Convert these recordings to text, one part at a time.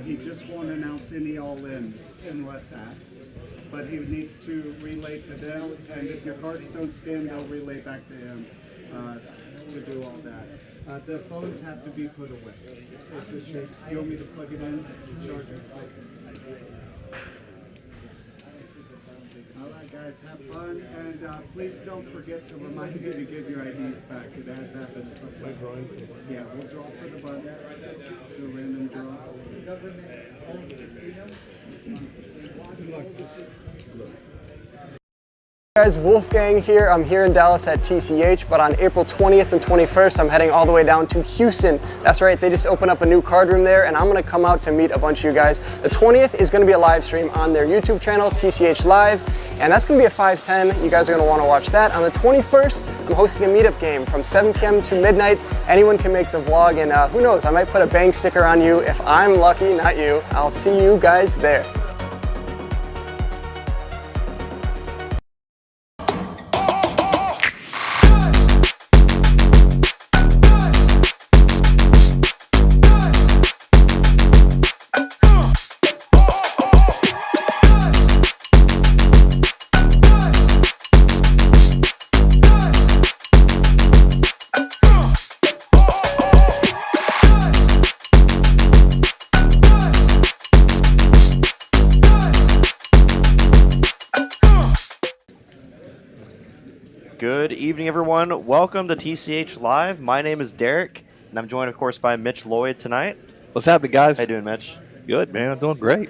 He just won't announce any all-ins unless asked, but he needs to relay to them, and if your cards don't spin, they'll relay back to him to do all that. The phones have to be put away. Is this yours? You want me to plug it in? Charger? All right, guys, have fun, and please don't forget to remind me to give your IDs back. It has happened sometimes. Yeah, we'll draw for the button. Do a random draw. Guys, Wolfgang here. I'm here in Dallas at TCH, but on April 20th and 21st, I'm heading all the way down to Houston. That's right, they just opened up a new card room there, and I'm gonna come out to meet a bunch of you guys. The 20th is gonna be a live stream on their YouTube channel, TCH Live, and that's gonna be at 5:10. You guys are gonna wanna watch that. On the 21st, I'm hosting a meetup game from 7 p.m. to midnight. Anyone can make the vlog, and who knows, I might put a bang sticker on you if I'm lucky, not you. I'll see you guys there. Good evening, everyone. Welcome to TCH Live. My name is Derek, and I'm joined, of course, by Mitch Lloyd tonight. What's happening, guys? How you doing, Mitch? Good, man. I'm doing great.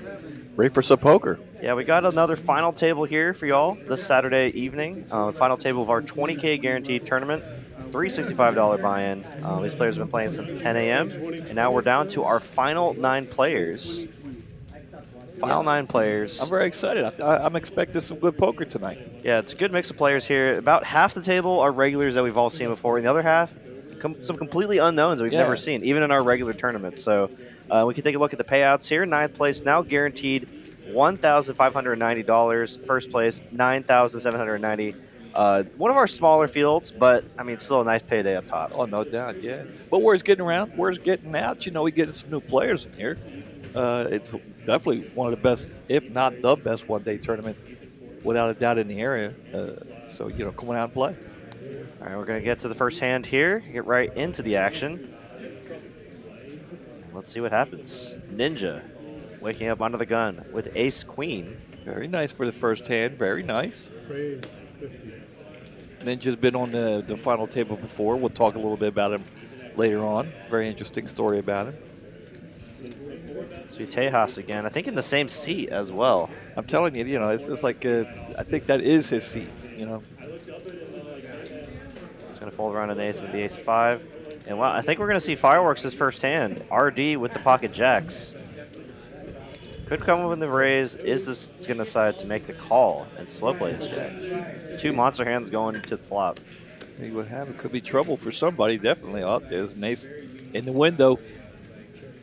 Ready for some poker. Yeah, we got another final table here for y'all this Saturday evening. Final table of our 20K guaranteed tournament. $365 buy-in. These players have been playing since 10 a.m., and now we're down to our final 9 players. Final 9 players. I'm very excited. I'm expecting some good poker tonight. Yeah, it's a good mix of players here. About half the table are regulars that we've all seen before, and the other half, some completely unknowns that we've never seen, even in our regular tournaments. So we can take a look at the payouts here. 9th place now guaranteed $1,590. First place, $9,790. One of our smaller fields, but, I mean, still a nice payday up top. Oh, no doubt, yeah. But word's getting around. Word's getting out. You know, we're getting some new players in here. It's definitely one of the best, if not the best, one-day tournament, without a doubt, in the area. So, you know, come on out and play. All right, we're going to get to the first hand here, get right into the action. Let's see what happens. Ninja waking up under the gun with ace-queen. Very nice for the first hand. Very nice. Ninja's been on the final table before. We'll talk a little bit about him later on. Very interesting story about him. So Tejas again, I think in the same seat as well. I'm telling you, you know, it's like I think that is his seat, you know. It's going to fold around to Nathan with the ace-5. And wow, I think we're going to see fireworks this first hand. RD with the pocket jacks. Could come with the raise. Is this going to decide to make the call and slow play his jacks? 2 monster hands going to the flop. See what happens. Could be trouble for somebody, definitely. Oh, there's an ace in the window.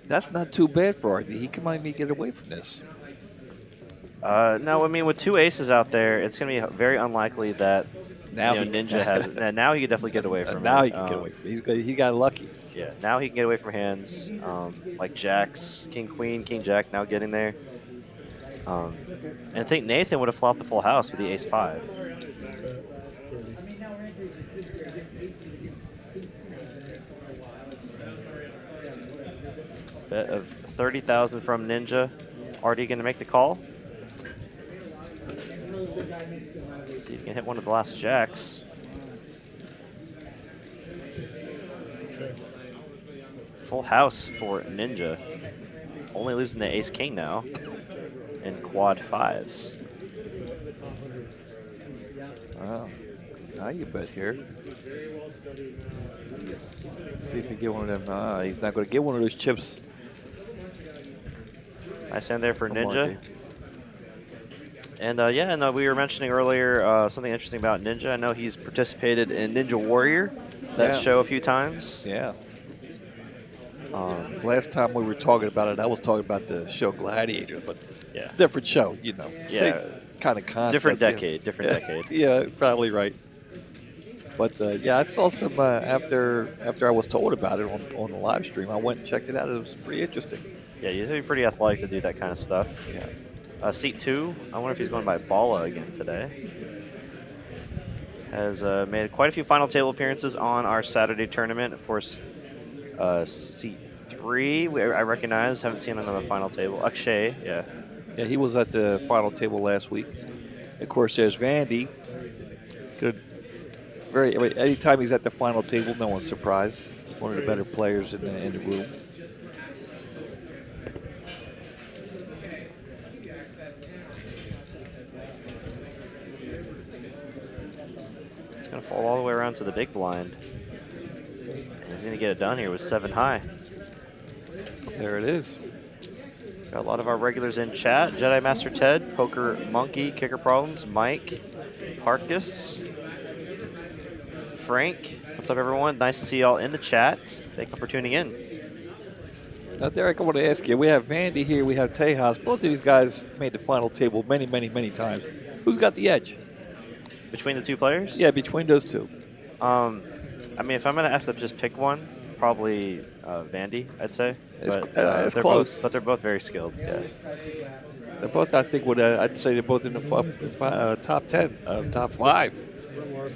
That's not too bad for RD. He can maybe get away from this. No, I mean, with 2 aces out there, it's going to be very unlikely that now Ninja has it. Now he can definitely get away from it. Now he can get away from it. He got lucky. Yeah, now he can get away from hands like jacks, king, queen, king, jack, now getting there. And I think Nathan would have flopped the full house with the ace-5. Bet of 30,000 from Ninja. RD going to make the call. Let's see if he can hit one of the last jacks. Full house for Ninja. Only losing the ace-king now in quad 5s. Wow. Now you bet here. See if you get one of them. He's not going to get one of those chips. Nice hand there for Ninja. And yeah, and we were mentioning earlier something interesting about Ninja. I know he's participated in Ninja Warrior, that show a few times. Yeah. Last time we were talking about it, I was talking about the show Gladiator, but it's a different show, you know. Yeah. Same kind of concept. Different decade, different decade. Yeah, probably right. But yeah, I saw some after I was told about it on the live stream. I went and checked it out. It was pretty interesting. Yeah, you have to be pretty athletic to do that kind of stuff. Yeah. Seat 2, I wonder if he's going by Bala again today. Has made quite a few final table appearances on our Saturday tournament. Of course, seat 3, I recognize, haven't seen him on the final table. Akshay, yeah. Yeah, he was at the final table last week. Of course, there's Vandy. Good. I mean, anytime he's at the final table, no one's surprised. One of the better players in the room. It's going to fall all the way around to the big blind. And he's going to get it done here with 7 high. There it is. Got a lot of our regulars in chat. Jedi Master Ted, Poker Monkey, Kicker Problems, Mike, Harkus, Frank. What's up, everyone? Nice to see y'all in the chat. Thank you for tuning in. Now, Derek, I want to ask you, we have Vandy here, we have Tejas. Both of these guys made the final table many, many, many times. Who's got the edge? Between the 2 players? Yeah, between those 2. I mean, if I'm going to have to just pick one, probably Vandy, I'd say. It's they're close. But they're both very skilled, yeah. They're both, I think, I'd say they're both in the top 10, top 5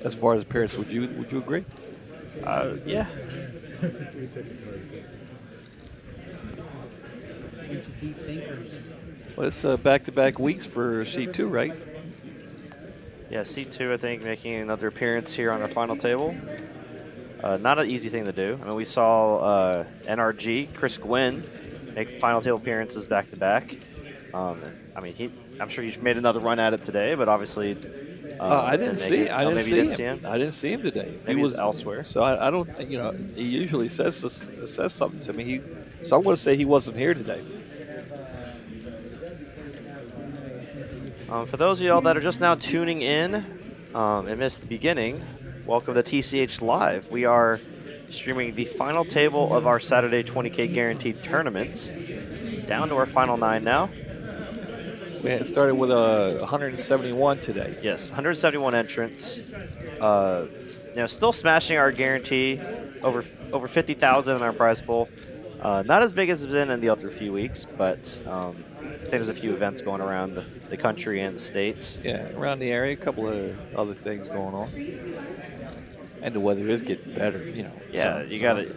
as far as appearance. Would you agree? Yeah. Well, it's back-to-back weeks for C2, right? Yeah, C2, I think, making another appearance here on our final table. Not an easy thing to do. I mean, we saw NRG, Chris Gwynn, make final table appearances back-to-back. I mean, I'm sure he made another run at it today, but obviously I didn't see him. I didn't see him today. Maybe he was elsewhere. So I don't, he usually says something to me. So I'm going to say he wasn't here today. For those of y'all that are just now tuning in and missed the beginning, welcome to TCH Live. We are streaming the final table of our Saturday 20K guaranteed tournament. Down to our final 9 now. We started with 171 today. Yes, 171 entrants. Still smashing our guarantee, over 50,000 in our prize pool. Not as big as it's been in the other few weeks, but I think there's a few events going around the country and the states. Yeah, around the area, a couple of other things going on. And the weather is getting better, Yeah,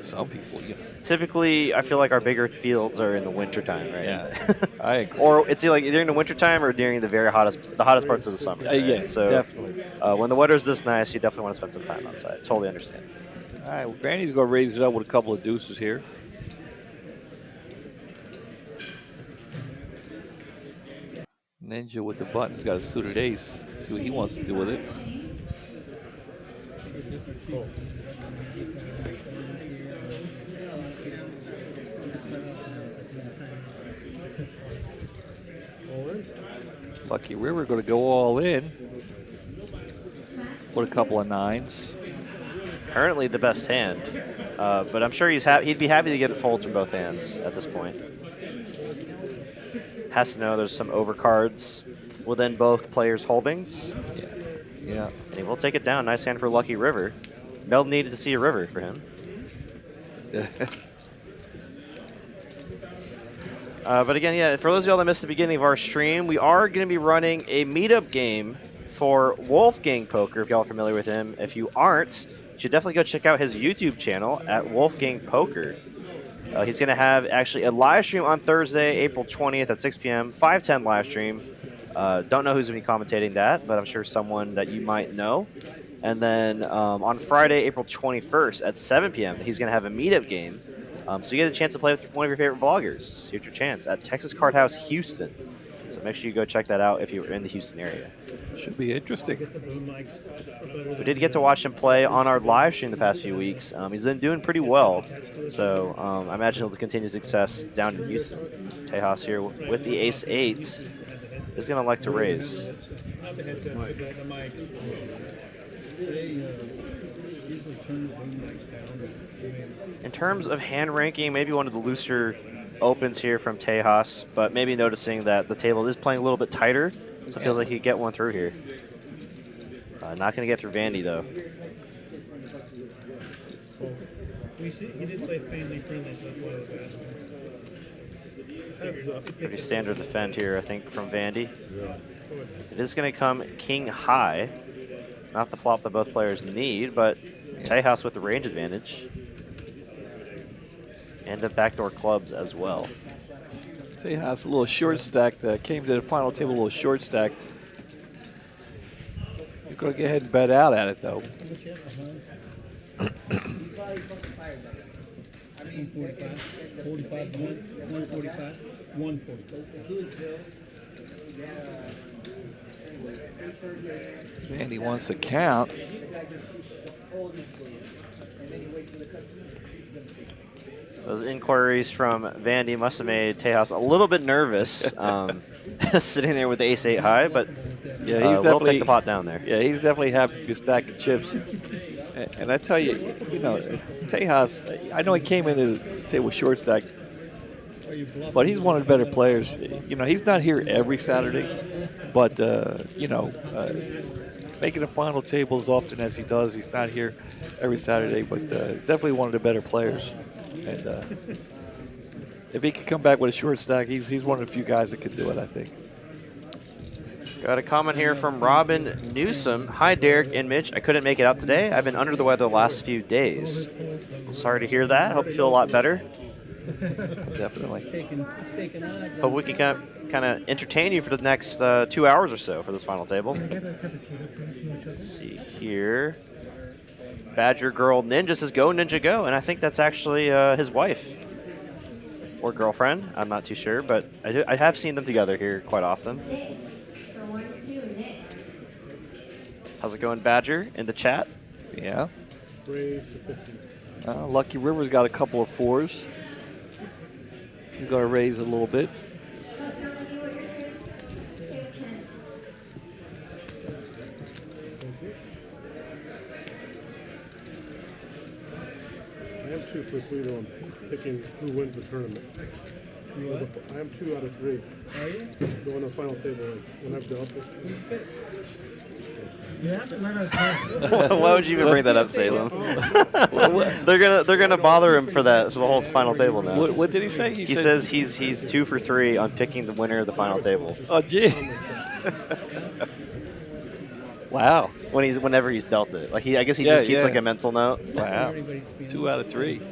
some people, Typically, I feel like our bigger fields are in the wintertime, right? Yeah, I agree. Or it's like during the wintertime or during the hottest parts of the summer. Right? Yeah, so definitely. When the weather's this nice, you definitely want to spend some time outside. Totally understand. All right, well, Granny's going to raise it up with a couple of deuces here. Ninja with the button's got a suited ace. See what he wants to do with it. Lucky River going to go all in with a couple of 9s. Currently the best hand, but I'm sure he'd be happy to get it folds from both hands at this point. Has to know there's some overcards within both players' holdings. Yeah. And he will take it down. Nice hand for Lucky River. Mel needed to see a river for him. But again, yeah, for those of y'all that missed the beginning of our stream, we are going to be running a meetup game for Wolfgang Poker, if y'all are familiar with him. If you aren't, you should definitely go check out his YouTube channel at Wolfgang Poker. He's going to have actually a live stream on Thursday, April 20th at 6 p.m., 5:10 live stream. Don't know who's going to be commentating that, but I'm sure someone that you might know. And then on Friday, April 21st at 7 p.m., he's going to have a meetup game. So you get a chance to play with one of your favorite vloggers. Here's your chance at Texas Card House Houston. So make sure you go check that out if you're in the Houston area. Should be interesting. We did get to watch him play on our live stream the past few weeks. He's been doing pretty well. So I imagine he'll continue success down in Houston. Tejas here with the ace-8 is going to like to raise. In terms of hand ranking, maybe one of the looser opens here from Tejas, but maybe noticing that the table is playing a little bit tighter, so it feels like he could get one through here. Not going to get through Vandy, though. He did say family friendly, so that's why I was asking. Pretty standard defend here, I think, from Vandy. It is going to come king high. Not the flop that both players need, but Tejas with the range advantage. And the backdoor clubs as well. Tejas a little short stack. Came to the final table a little short stack. You're going to go ahead and bet out at it, though. 145, 45, 145, 140. Vandy wants to count. Those inquiries from Vandy must have made Tejas a little bit nervous, sitting there with the ace-8 high, but yeah, we'll take the pot down there. Yeah, he's definitely having a stack of chips. And I tell you, Tejas, I know he came into the table short stack, but he's one of the better players. He's not here every Saturday, but, making the final table as often as he does, he's not here every Saturday, but definitely one of the better players. And if he can come back with a short stack, he's one of the few guys that can do it, I think. Got a comment here from Robin Newsom. Hi, Derek and Mitch. I couldn't make it out today. I've been under the weather the last few days. Sorry to hear that. Hope you feel a lot better. Definitely. Hope we can kind of entertain you for the next 2 hours or so for this final table. Let's see here. Badger Girl Ninja says, "Go Ninja go," and I think that's actually his wife or girlfriend. I'm not too sure, but I have seen them together here quite often. How's it going, Badger, in the chat? Yeah. Lucky River's got a couple of 4s. He's going to raise a little bit. I am 2 for 3 though. I'm picking who wins the tournament. I am 2 out of 3. Are you? Going to the final table when I've dealt with. You have to learn how to Why would you even bring that up, Salem? they're gonna bother him for that for the whole final table now. What did he say? He says he's 2 for 3 on picking the winner of the final table. Oh, gee. Wow. Whenever he's dealt it, like I guess he just keeps like a mental note. Wow. 2 out of 3.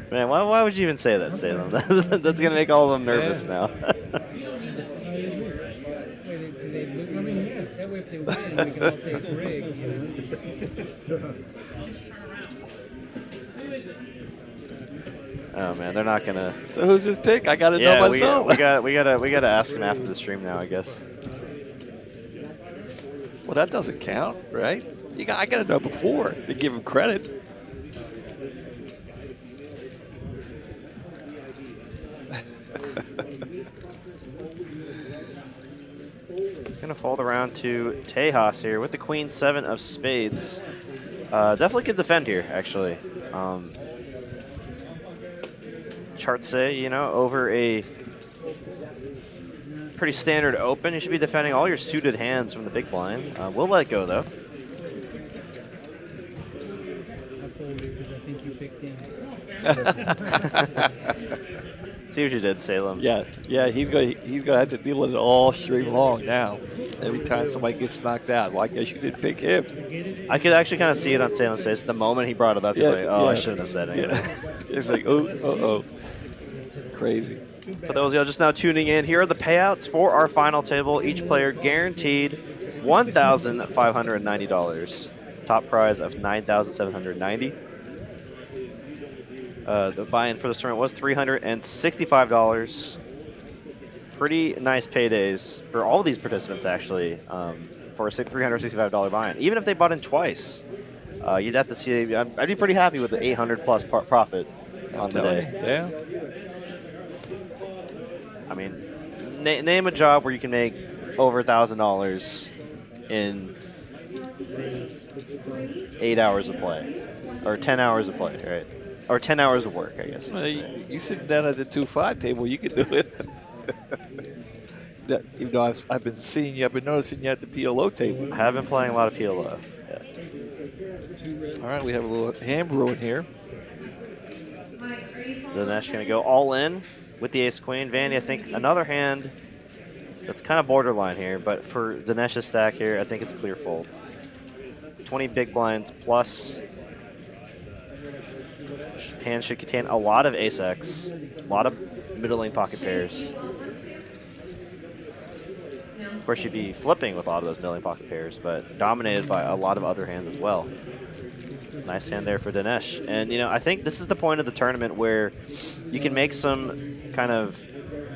Man, why would you even say that, Salem? That's gonna make all of them nervous now. That way if they win, we can all say it's rigged, Oh man, they're not gonna. So who's his pick? I gotta know myself. we gotta ask him after the stream now, I guess. Well, that doesn't count, right? I gotta know before to give him credit. It's going to fold around to Tejas here with the queen 7 of spades. Definitely could defend here, actually. Charts say, over a pretty standard open, you should be defending all your suited hands from the big blind. We'll let it go, though. I folded because I think you picked him. See what you did, Salem. Yeah, he's gonna have to deal with it all stream long now. Every time somebody gets knocked out, well, I guess you did pick him. I could actually kind of see it on Salem's face. The moment he brought it up, he's like, oh, I shouldn't have said it. Yeah. It's like, oh. Crazy. For those of y'all just now tuning in, here are the payouts for our final table. Each player guaranteed $1,590. Top prize of $9,790. The buy-in for this tournament was $365. Pretty nice paydays for all these participants, actually, for a $365 buy-in. Even if they bought in twice, you'd have to see. I'd be pretty happy with the 800 plus profit on the day. Yeah. I mean, name a job where you can make over $1,000 in 8 hours of play, or 10 hours of play, right? Or 10 hours of work, I guess. Well, you sitting down at the 2-5 table, you can do it. Even though I've been seeing you, I've been noticing you at the PLO table. I have been playing a lot of PLO. Yeah. All right, we have a little hand brewing here. The Nash going to go all in. with the ace queen. Vandy, I think another hand that's kind of borderline here, but for Dinesh's stack here, I think it's a clear fold. 20 big blinds plus. Hand should contain a lot of ace-x, a lot of middling pocket pairs. Of course, you'd be flipping with a lot of those middling pocket pairs, but dominated by a lot of other hands as well. Nice hand there for Dinesh. And, you know, I think this is the point of the tournament where you can make some kind of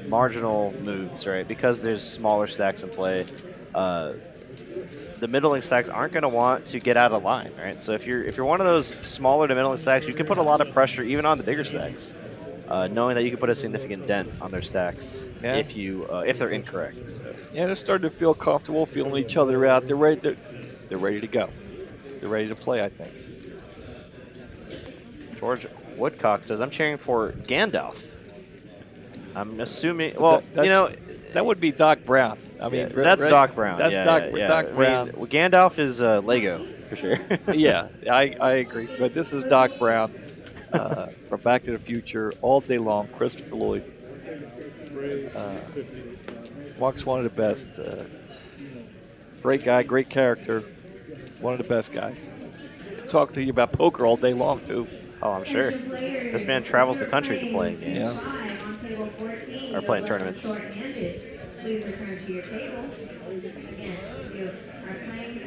marginal moves, right? Because there's smaller stacks in play. The middling stacks aren't going to want to get out of line, right? So if you're one of those smaller to middling stacks, you can put a lot of pressure even on the bigger stacks, knowing that you can put a significant dent on their stacks if they're incorrect. So. Yeah, they're starting to feel comfortable, feeling each other out. They're ready to go. They're ready to play, I think. George Woodcock says, I'm cheering for Gandalf. I'm assuming, well, you know. That would be Doc Brown. I mean, that's Doc Brown. That's Doc Brown. I mean, Gandalf is Lego, for sure. Yeah, I agree. But this is Doc Brown from Back to the Future all day long. Christopher Lloyd. Mark's one of the best. Great guy, great character. One of the best guys. Could talk to you about poker all day long, too. Oh, I'm sure. This man travels the country to play games. Yeah. Or playing tournaments.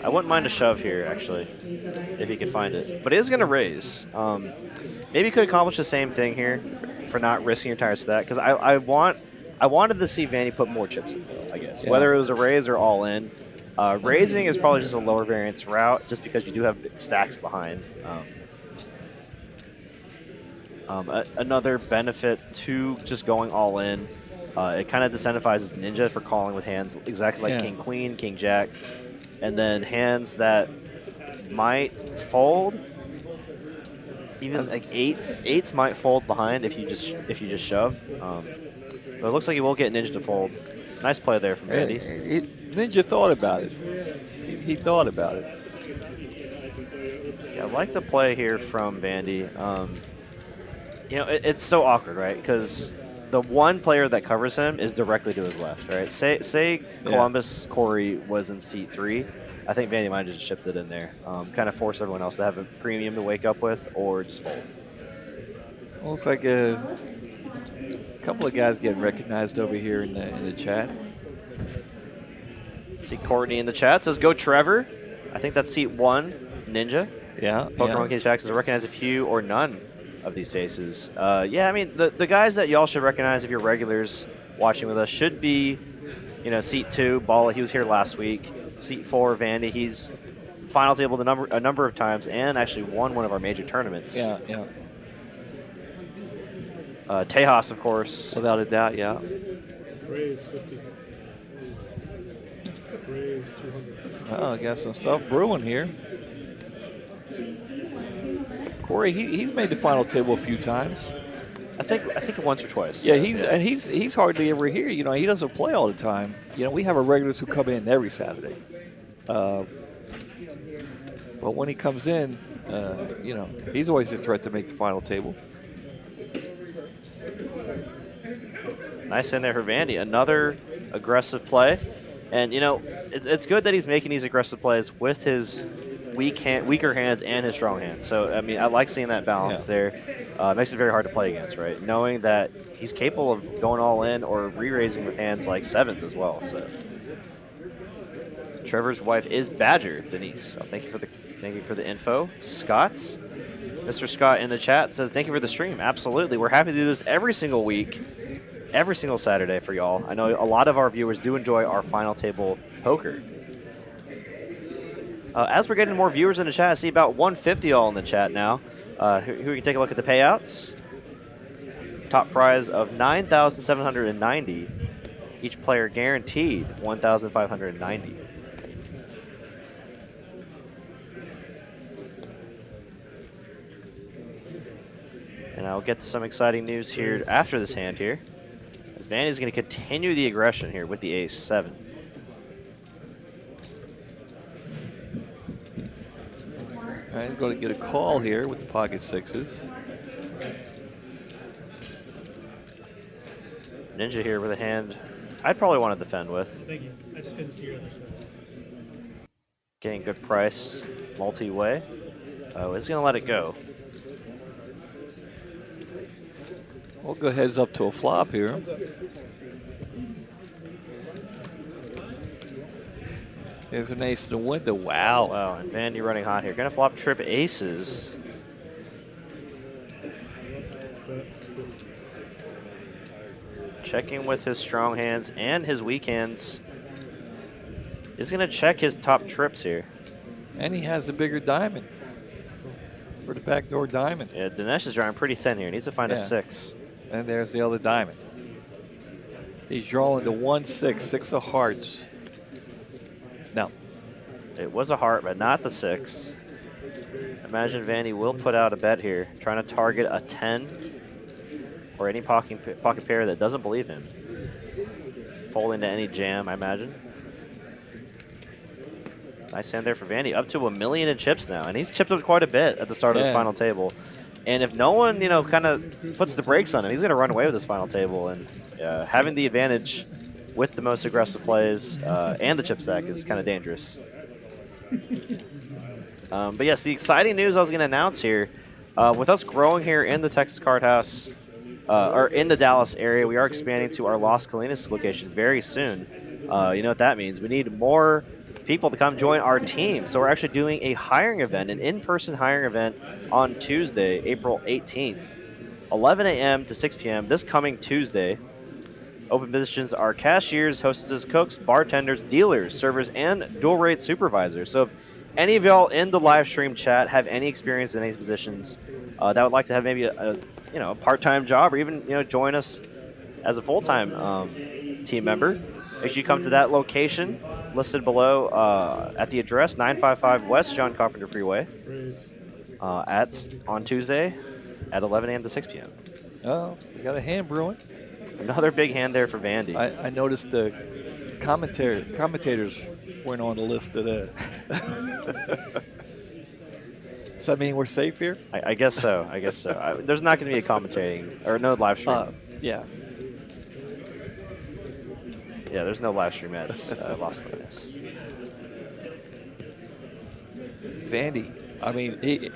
I wouldn't mind a shove here, actually, if he could find it. But it is going to raise. Maybe he could accomplish the same thing here for not risking your entire stack. Because I wanted to see Vanny put more chips in, I guess. Yeah. Whether it was a raise or all in. Raising is probably just a lower variance route, just because you do have stacks behind. Another benefit to just going all in, it kind of disincentivizes Ninja for calling with hands exactly like King Queen, King Jack, and then hands that might fold. Even like eights might fold behind if you just shove. But it looks like he will get Ninja to fold. Nice play there from Andy. Ninja thought about it. He thought about it. Yeah, I like the play here from Vandy. You know, it's so awkward, right? Because the one player that covers him is directly to his left, right? Say Columbus Corey was in seat 3. I think Vandy might have just shipped it in there. Kind of force everyone else to have a premium to wake up with or just fold. Well, looks like a couple of guys getting recognized over here in the chat. See Courtney in the chat says, go Trevor. I think that's seat 1, Ninja. Yeah. Pokemon King Jack says, recognize a few or none of these faces. Yeah, I mean, the guys that y'all should recognize if you're regulars watching with us should be, you know, seat 2, Bala, he was here last week. Seat 4, Vandy, he's final tabled a number of times and actually won one of our major tournaments. Yeah, yeah. Tejas, of course. Without a doubt, yeah. Raise 50. Raise 200. Oh, I got some stuff brewing here. Corey, he's made the final table a few times. I think once or twice. Yeah, he's hardly ever here. You know, he doesn't play all the time. You know, we have our regulars who come in every Saturday. But when he comes in, you know, he's always a threat to make the final table. Nice in there for Vandy. Another aggressive play. And, you know, it's good that he's making these aggressive plays with his weaker hands and his strong hands. So, I mean, I like seeing that balance there. It makes it very hard to play against, right? Knowing that he's capable of going all in or re-raising with hands like 7th as well. So, Trevor's wife is Badger, Denise. So thank you for the info. Scott's. Mr. Scott in the chat says, thank you for the stream. Absolutely. We're happy to do this every single week, every single Saturday for y'all. I know a lot of our viewers do enjoy our final table poker. As we're getting more viewers in the chat, I see about 150 all in the chat now. Who we can take a look at the payouts. Top prize of $9,790. Each player guaranteed $1,590. And I'll get to some exciting news here after this hand here. As Vandy's going to continue the aggression here with the ace-7. All right, he's going to get a call here with the pocket 6s. Ninja here with a hand I'd probably want to defend with. Thank you. I just couldn't see your other side. Getting good price multi-way. Oh, it's going to let it go. We'll go heads up to a flop here. There's an ace in the window. Wow. Wow, and Vandy running hot here. Going to flop trip aces. Checking with his strong hands and his weak hands. He's going to check his top trips here. And he has the bigger diamond for the backdoor diamond. Yeah, Dinesh is drawing pretty thin here. He needs to find a Yeah. 6. And there's the other diamond. He's drawing the 1-6, 6 of hearts. No. It was a heart, but not the 6. Imagine Vandy will put out a bet here, trying to target a 10 or any pocket pair that doesn't believe him. Fold into any jam, I imagine. Nice hand there for Vandy. Up to $1 million in chips now, and he's chipped up quite a bit at the start of this final table. And if no one, you know, kind of puts the brakes on him, he's going to run away with this final table. And having the advantage with the most aggressive plays and the chip stack is kind of dangerous. But yes, the exciting news I was going to announce here, with us growing here in the Texas Card House, or in the Dallas area, we are expanding to our Las Colinas location very soon. You know what that means. We need more people to come join our team. So we're actually doing a hiring event, an in-person hiring event on Tuesday, April 18th, 11 a.m. to 6 p.m. this coming Tuesday. Open positions are cashiers, hostesses, cooks, bartenders, dealers, servers, and dual rate supervisors. So if any of y'all in the live stream chat have any experience in these positions that would like to have maybe a part-time job or even join us as a full-time team member, make sure you come to that location listed below at the address 955 West John Carpenter Freeway on Tuesday at 11 a.m. to 6 p.m. Oh, we got a hand brewing. Another big hand there for Vandy. I noticed the commentators weren't on the list today. Does that mean we're safe here? I guess so. I guess so. There's not going to be a commentating or no live stream. Yeah. Yeah, there's no live stream at Las Colinas. Vandy, I mean, he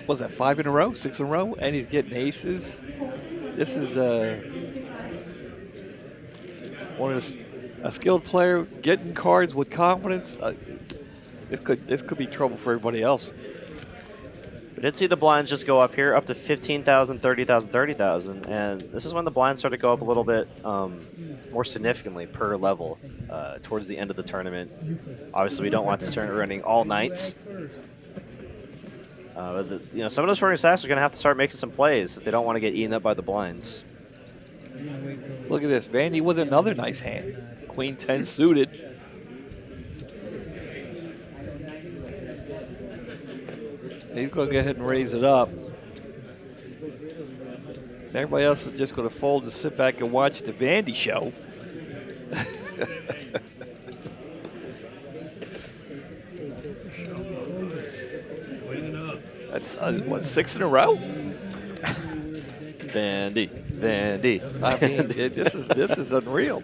was that 5 in a row, 6 in a row, and he's getting aces. This is a skilled player getting cards with confidence. This could be trouble for everybody else. We did see the blinds just go up here, up to 15,000, 30,000, 30,000, and this is when the blinds start to go up a little bit more significantly per level towards the end of the tournament. Obviously, we don't want this tournament running all night. Some of those shorting stacks are going to have to start making some plays if they don't want to get eaten up by the blinds. Look at this, Vandy with another nice hand. Queen 10 suited. He's going to go ahead and raise it up. Everybody else is just going to fold to sit back and watch the Vandy show. That's, 6 in a row? Vandy. I mean, this is unreal.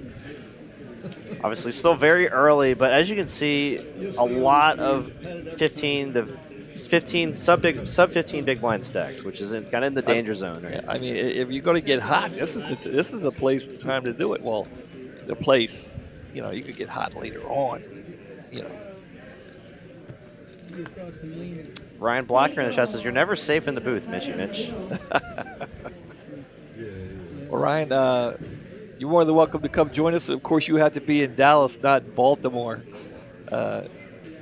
Obviously, still very early, but as you can see, a lot of 15 sub 15 big blind stacks, which is kind of in the danger zone. Right? I mean, if you're going to get hot, this is a time to do it. Well, the place, you could get hot later on, Ryan Blacker in the chat says, "You're never safe in the booth, Mitch." Well, Ryan, you're more than welcome to come join us. Of course, you have to be in Dallas, not in Baltimore.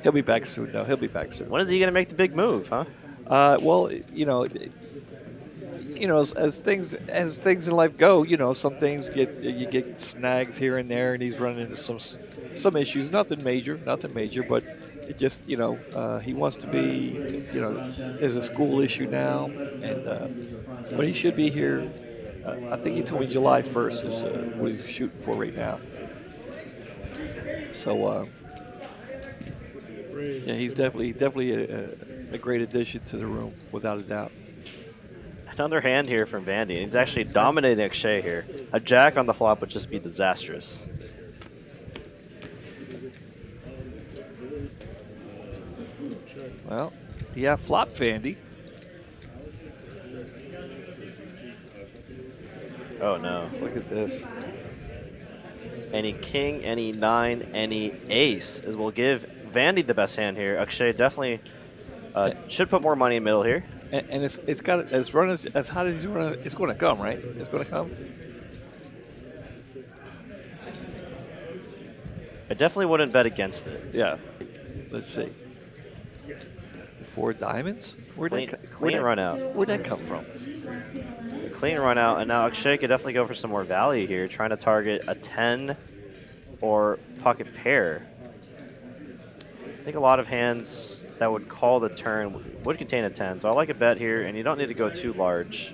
He'll be back soon. No, he'll be back soon. When is he going to make the big move, huh? Well, as things in life go, some things you get snags here and there, and he's running into some issues. Nothing major, but it just he wants to be there's a school issue now, and but he should be here. I think he told me July 1st is what he's shooting for right now. So. Yeah, he's definitely a great addition to the room, without a doubt. Another hand here from Vandy. He's actually dominating Akshay here. A jack on the flop would just be disastrous. Well, yeah, flop Vandy. Oh no. Look at this. Any king, any nine, any ace as will give Vandy the best hand here. Akshay definitely should put more money in middle here. And it's got as run as hot as he's run. It's going to come, right? It's going to come. I definitely wouldn't bet against it. Yeah. Let's see. 4 diamonds. Clean run out. Where'd that come from? Clean run out, and now Akshay could definitely go for some more value here, trying to target a 10 or pocket pair. I think a lot of hands that would call the turn would contain a 10, so I like a bet here, and you don't need to go too large.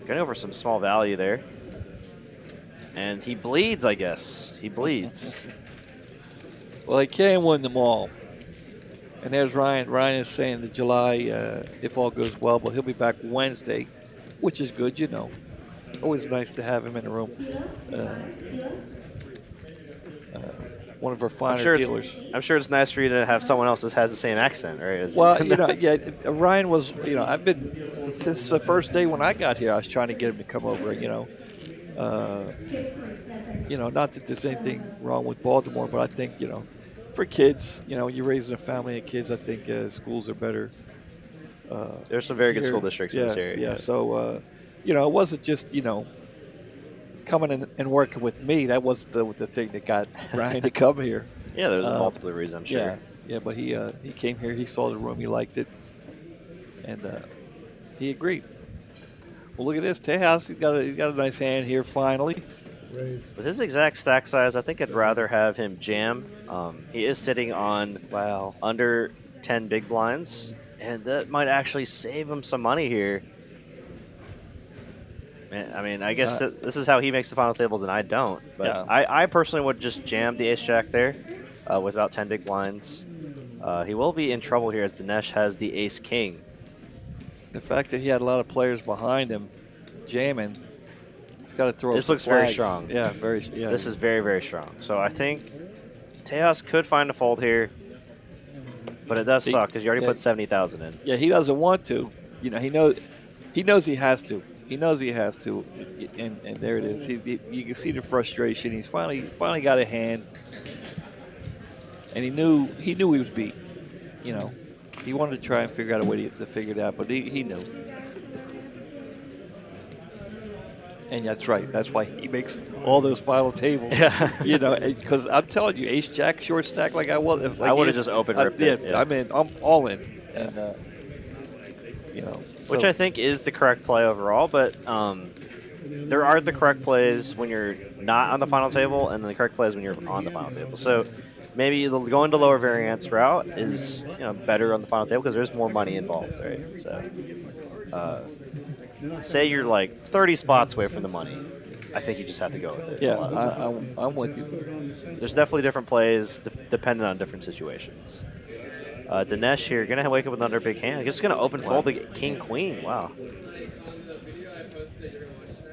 Gonna go for some small value there. And he bleeds, I guess. He bleeds. Well, he can't win them all. And there's Ryan. Ryan is saying that July, if all goes well, but he'll be back Wednesday, which is good, you know. Always nice to have him in the room. One of our finer dealers. I'm sure it's nice for you to have someone else that has the same accent, right? Well, you know, yeah, Ryan was, you know, I've been, since the first day when I got here, I was trying to get him to come over, you know. Not that there's anything wrong with Baltimore, but I think, you know, for kids, you know, you're raising a family of kids, I think schools are better. There's some very good school districts in this area. Yeah, so, you know, it wasn't just, you know, coming in and working with me. That was the thing that got Ryan to come here. Yeah, there's multiple reasons, I'm sure. Yeah, but he came here, he saw the room, he liked it, and he agreed. Well, look at this. Tejas, he got a nice hand here finally. With his exact stack size, I think I'd rather have him jam. He is sitting on under 10 big blinds, and that might actually save him some money here. Man, I mean, I guess this is how he makes the final tables, and I don't. But Yeah. I personally would just jam the ace-jack there with about 10 big blinds. He will be in trouble here as Dinesh has the ace-king. The fact that he had a lot of players behind him jamming, he's got to throw. This some looks very flags. strong. Yeah, very. Yeah. This is very, very strong. So I think Tejas could find a fold here, but it does suck because you already put 70,000 in. Yeah, he doesn't want to. You know, he knows he has to. He knows he has to, and there it is. You can see the frustration. He's finally got a hand, and he knew he was beat. You know, he wanted to try and figure out a way to figure it out, but he knew. And that's right. That's why he makes all those final tables. Yeah. You know, because I'm telling you, ace jack short stack like I was. Like I would have just open ripped it. Yeah, I'm in. I'm all in. And you know, Which I think is the correct play overall, but there are the correct plays when you're not on the final table, and the correct plays when you're on the final table. So maybe going to lower variance route is better on the final table because there's more money involved, right? So say you're like 30 spots away from the money, I think you just have to go with it. Yeah, I'm with you. There's definitely different plays depending on different situations. Dinesh here, going to wake up with another big hand. Just going to open fold the king queen. Wow.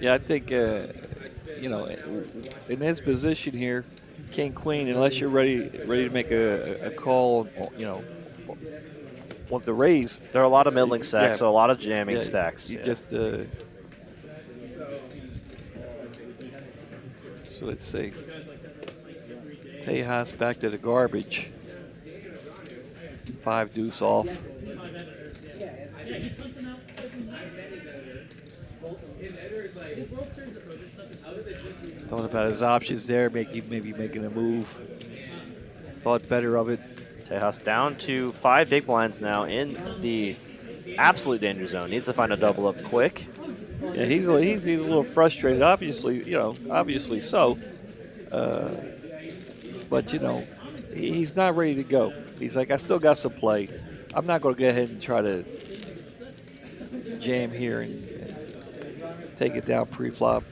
Yeah, I think in his position here, king queen, unless you're ready to make a call, want to raise. There are a lot of middling stacks, so a lot of jamming stacks. You just so let's see. Tejas back to the garbage. 5 deuce off. Thought about his options there, maybe making a move. Thought better of it. Tejas down to 5 big blinds now in the absolute danger zone. Needs to find a double up quick. Yeah, he's a little frustrated. Obviously so. But he's not ready to go. He's like, I still got some play. I'm not going to go ahead and try to jam here and take it down pre-flop.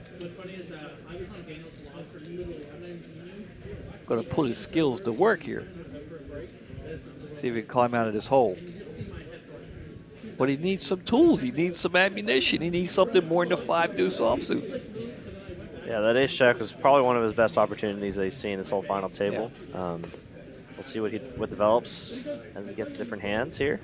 Going to put his skills to work here. See if he can climb out of this hole. But he needs some tools. He needs some ammunition. He needs something more than the 5 deuce offsuit. Yeah, that ace check was probably one of his best opportunities that he's seen this whole final table. We'll see what develops as he gets different hands here.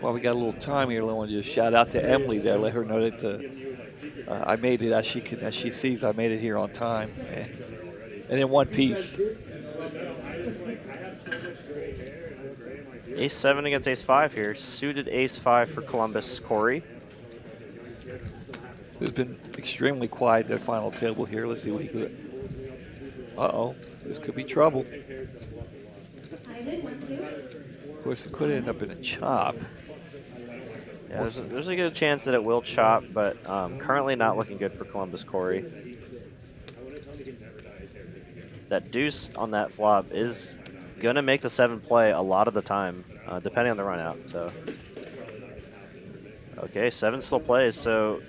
Well, we got a little time here. I want to just shout out to Emily there. Let her know that I made it as she sees. I made it here on time, and in one piece. Ace 7 against ace 5 here. Suited ace 5 for Columbus Corey. Who's been extremely quiet at final table here. Let's see what he could. Uh-oh, this could be trouble. Of course, it could end up in a chop. Yeah, there's a good chance that it will chop, but currently not looking good for Columbus Corey. That deuce on that flop is going to make the 7 play a lot of the time, depending on the run out. So, okay, 7 still plays, so.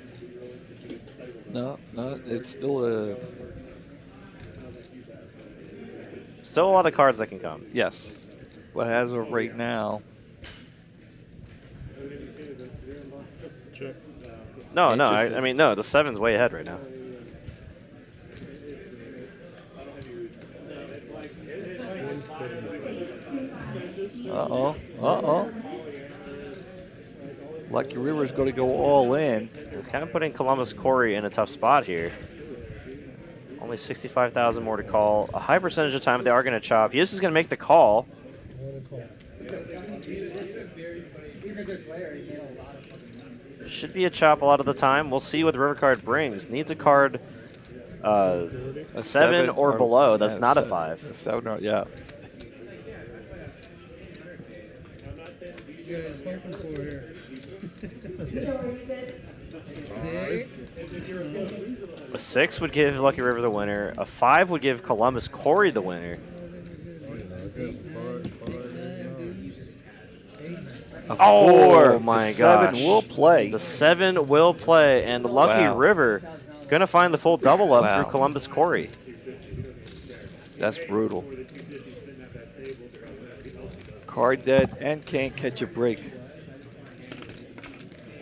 No, it's still Still a lot of cards that can come. yes. But as of right now, Check. No, Interesting. I mean, no, the 7's way ahead right now. uh-oh. Lucky River's going to go all in. It's kind of putting Columbus Corey in a tough spot here. Only 65,000 more to call. A high percentage of time they are going to chop. He just is going to make the call. Should be a chop a lot of the time. We'll see what the river card brings. Needs a card a 7 or below. That's not a 5. A 7 or, yeah. You guys hoping for here? 6. A 6 would give Lucky River the winner. A 5 would give Columbus Corey the winner. Oh my gosh. 7 will play. The 7 will play, and Lucky Wow. River gonna find the full double up Wow. through Columbus Corey. That's brutal. Card dead and can't catch a break.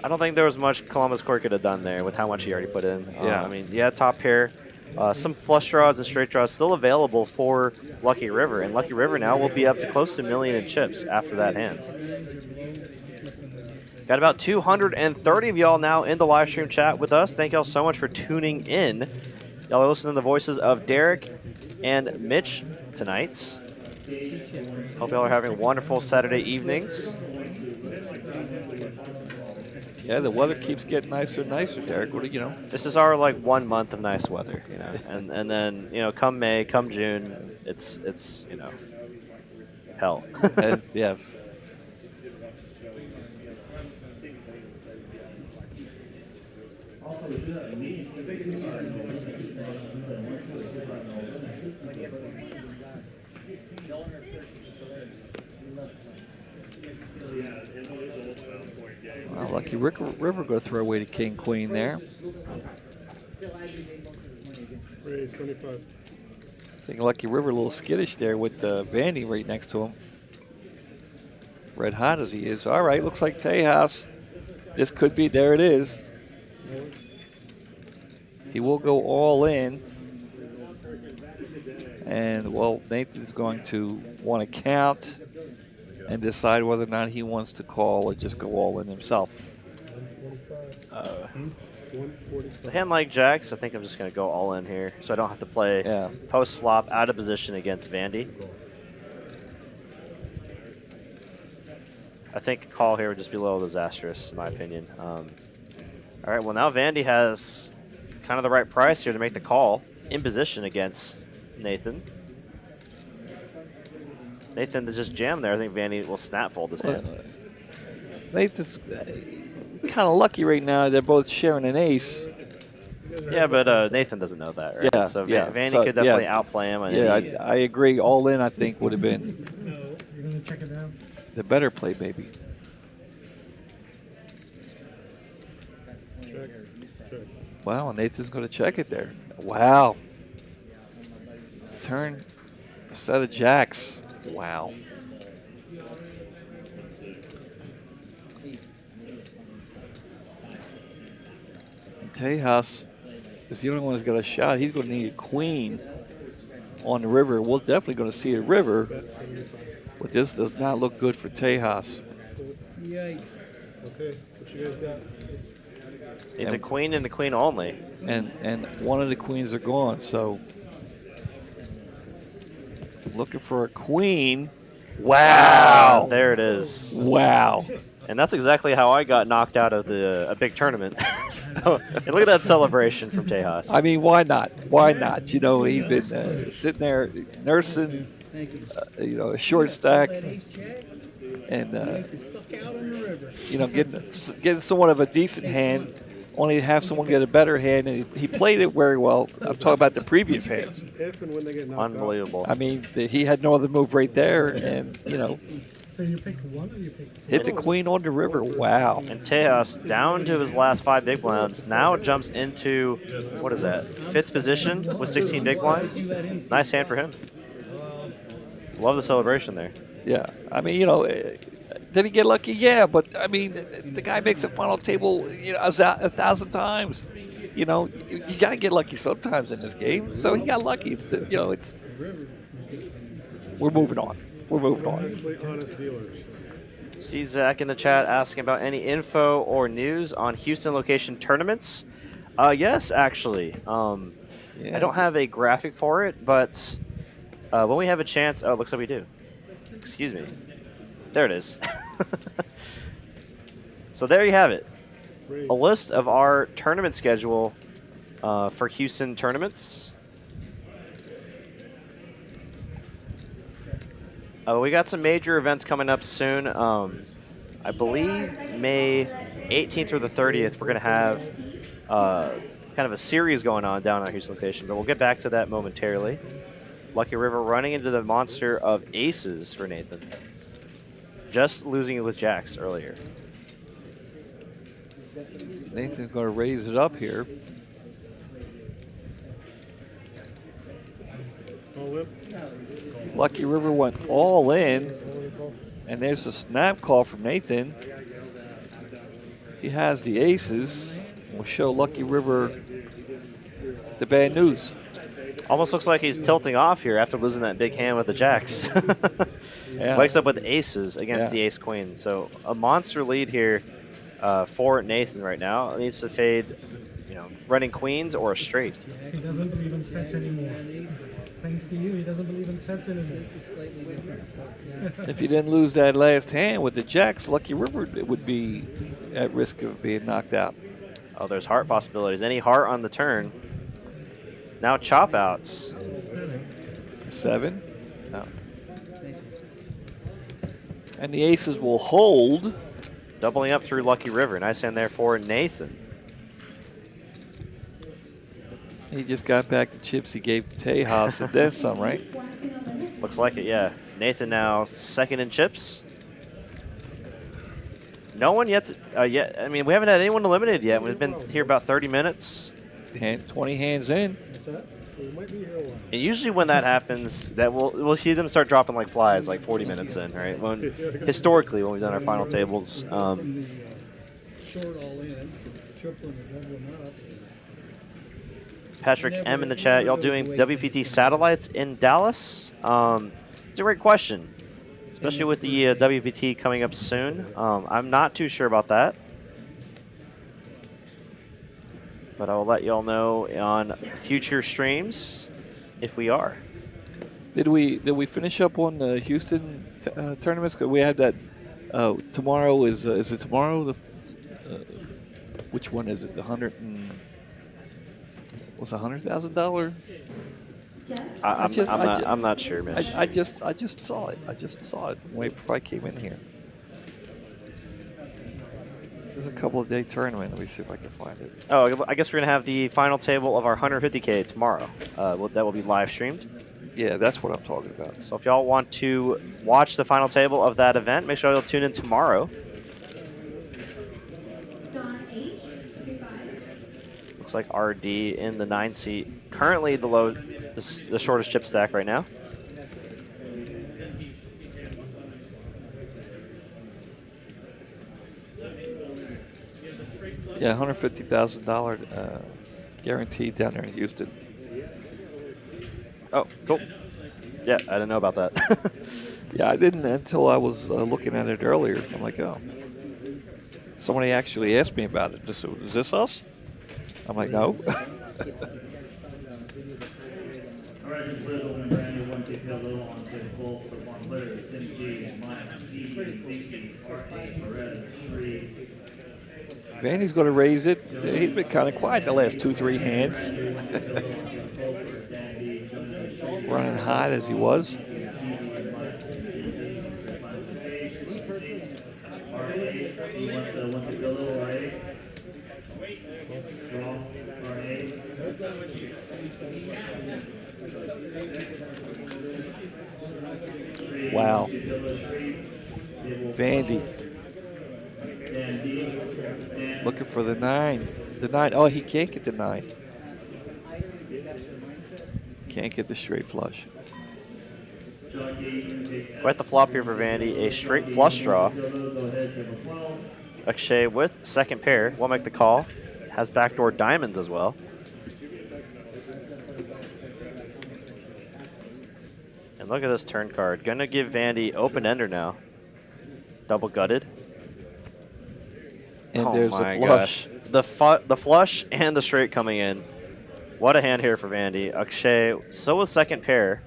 I don't think there was much Columbus Corey could have done there with how much he already put in. Yeah. I mean, yeah, top pair. Some flush draws and straight draws still available for Lucky River, and Lucky River now will be up to close to $1 million in chips after that hand. Got about 230 of y'all now in the live stream chat with us. Thank y'all so much for tuning in. Y'all are listening to the voices of Derek and Mitch tonight. Hope y'all are having wonderful Saturday evenings. Yeah, the weather keeps getting nicer and nicer, Derek. What do you know? This is our like 1 month of nice weather, you know, and then come May, come June, it's hell. Yes. Well, Lucky River go throw away to King Queen there. Ray, 75. I think Lucky River a little skittish there with Vandy right next to him. Red hot as he is. All right, looks like Tejas. This could be, there it is. He will go all in. And, well, Nathan's going to want to count and decide whether or not he wants to call or just go all in himself. A hand like Jack's, I think I'm just going to go all in here so I don't have to play post flop out of position against Vandy. I think a call here would just be a little disastrous, in my opinion. All right, well, now Vandy has kind of the right price here to make the call in position against Nathan. Nathan to just jam there. I think Vandy will snap fold his hand. Nathan's kind of lucky right now. They're both sharing an ace. Yeah, but Nathan doesn't know that, right? Yeah, So yeah. Vandy So, could definitely yeah. outplay him. On Yeah, any, I agree. All in, I think, would have been No, you're gonna check it down. the better play, maybe. Check. Check. Wow, Nathan's going to check it there. Wow. turn a set of jacks. Wow. And Tejas is the only one that's got a shot. He's going to need a queen on the river. We're definitely going to see a river, but this does not look good for Tejas. Yikes. Okay, what you guys got? It's a queen and the queen only. And one of the queens are gone, so looking for a queen. Wow. There it is. Wow. And that's exactly how I got knocked out of a big tournament. And look at that celebration from Tejas. I mean, why not? Why not? You know, he's been sitting there nursing, Thank you. a short stack, That ace jack, and to suck out on the river. getting somewhat of a decent hand. Only to have someone get a better hand, and he played it very well. I'm talking about the previous hands. If and when they get knocked Unbelievable. I mean, he had no other move right there, and So you pick one or you pick two? hit the queen on the river. Wow. And Tejas down to his last 5 big blinds. Now jumps into, what is that, 5th position with 16 big blinds. Nice hand for him. Love the celebration there. Yeah. I mean, did he get lucky? Yeah, but I mean, the guy makes a final table, 1,000 times. You got to get lucky sometimes in this game. So he got lucky. We're moving on. We're moving on. Actually, honest dealers. See Zach in the chat asking about any info or news on Houston location tournaments. Yes, actually. I don't have a graphic for it, but when we have a chance, oh, it looks like we do. Excuse me. There it is. So there you have it. A list of our tournament schedule for Houston tournaments. We got some major events coming up soon. I believe May 18th through the 30th, we're going to have kind of a series going on down on Houston location, but we'll get back to that momentarily. Lucky River running into the monster of aces for Nathan. Just losing it with jacks earlier. Nathan's going to raise it up here. All in. Lucky River went all in, and there's a snap call from Nathan. He has the aces. We'll show Lucky River the bad news. Almost looks like he's tilting off here after losing that big hand with the jacks. Yeah. Wakes up with aces against the ace queen. So a monster lead here for Nathan right now. Needs to fade, running queens or a straight. He doesn't believe in sets anymore. Thanks to you, he doesn't believe in sets anymore. This is slightly different. If you didn't lose that last hand with the jacks, Lucky River would be at risk of being knocked out. Oh, there's heart possibilities. Any heart on the turn. Now chop outs. 7? No. And the aces will hold. Doubling up through Lucky River. Nice hand there for Nathan. He just got back the chips he gave Tejas and then some, right? Looks like it, yeah. Nathan now second in chips. No one yet. Yet. I mean, we haven't had anyone eliminated yet. We've been here about 30 minutes. 20 hands in. So we might be here a while. And usually when that happens, that we'll see them start dropping like flies, like 40 minutes in, right? Historically, when we've done our final tables. Short all in, tripling or doubling up. Patrick M in the chat, y'all doing WPT satellites in Dallas? It's a great question, especially with the WPT coming up soon. I'm not too sure about that, but I will let y'all know on future streams if we are. Did we finish up on the Houston tournaments? 'Cause we had that tomorrow. Is it tomorrow? Which one is it? The $100,000? I'm not sure, Mitch. I just saw it. I just saw it way before I came in here. There's a couple of day tournament. Let me see if I can find it. Oh, I guess we're gonna have the final table of our 150K tomorrow. That will be live streamed. Yeah, that's what I'm talking about. So if y'all want to watch the final table of that event, make sure you'll tune in tomorrow. Looks like RD in the 9 seat. Currently the low the shortest chip stack right now. Yeah, $150,000 guaranteed down there in Houston. Oh, cool. Yeah, I didn't know about that. Yeah, I didn't until I was looking at it earlier. I'm like, oh. Somebody actually asked me about it. Is this us? I'm like, no. All right, just for the opening brand new one tick little on table full for the one player. It's MG, minus E, Vinky, R8, Perez, 3. Vandy's going to raise it. He's been kind of quiet the last 2-3 hands. Running hot as he was. Wow. Vandy. Looking for the 9. The 9. Oh, he can't get the 9. Can't get the straight flush. Quite the flop here for Vandy. A straight flush draw. Akshay with second pair. Will make the call. Has backdoor diamonds as well. And look at this turn card. Gonna give Vandy open ender now. Double gutted. And oh there's my a flush. Gosh. The flush and the straight coming in. What a hand here for Vandy. Akshay, so was second pair.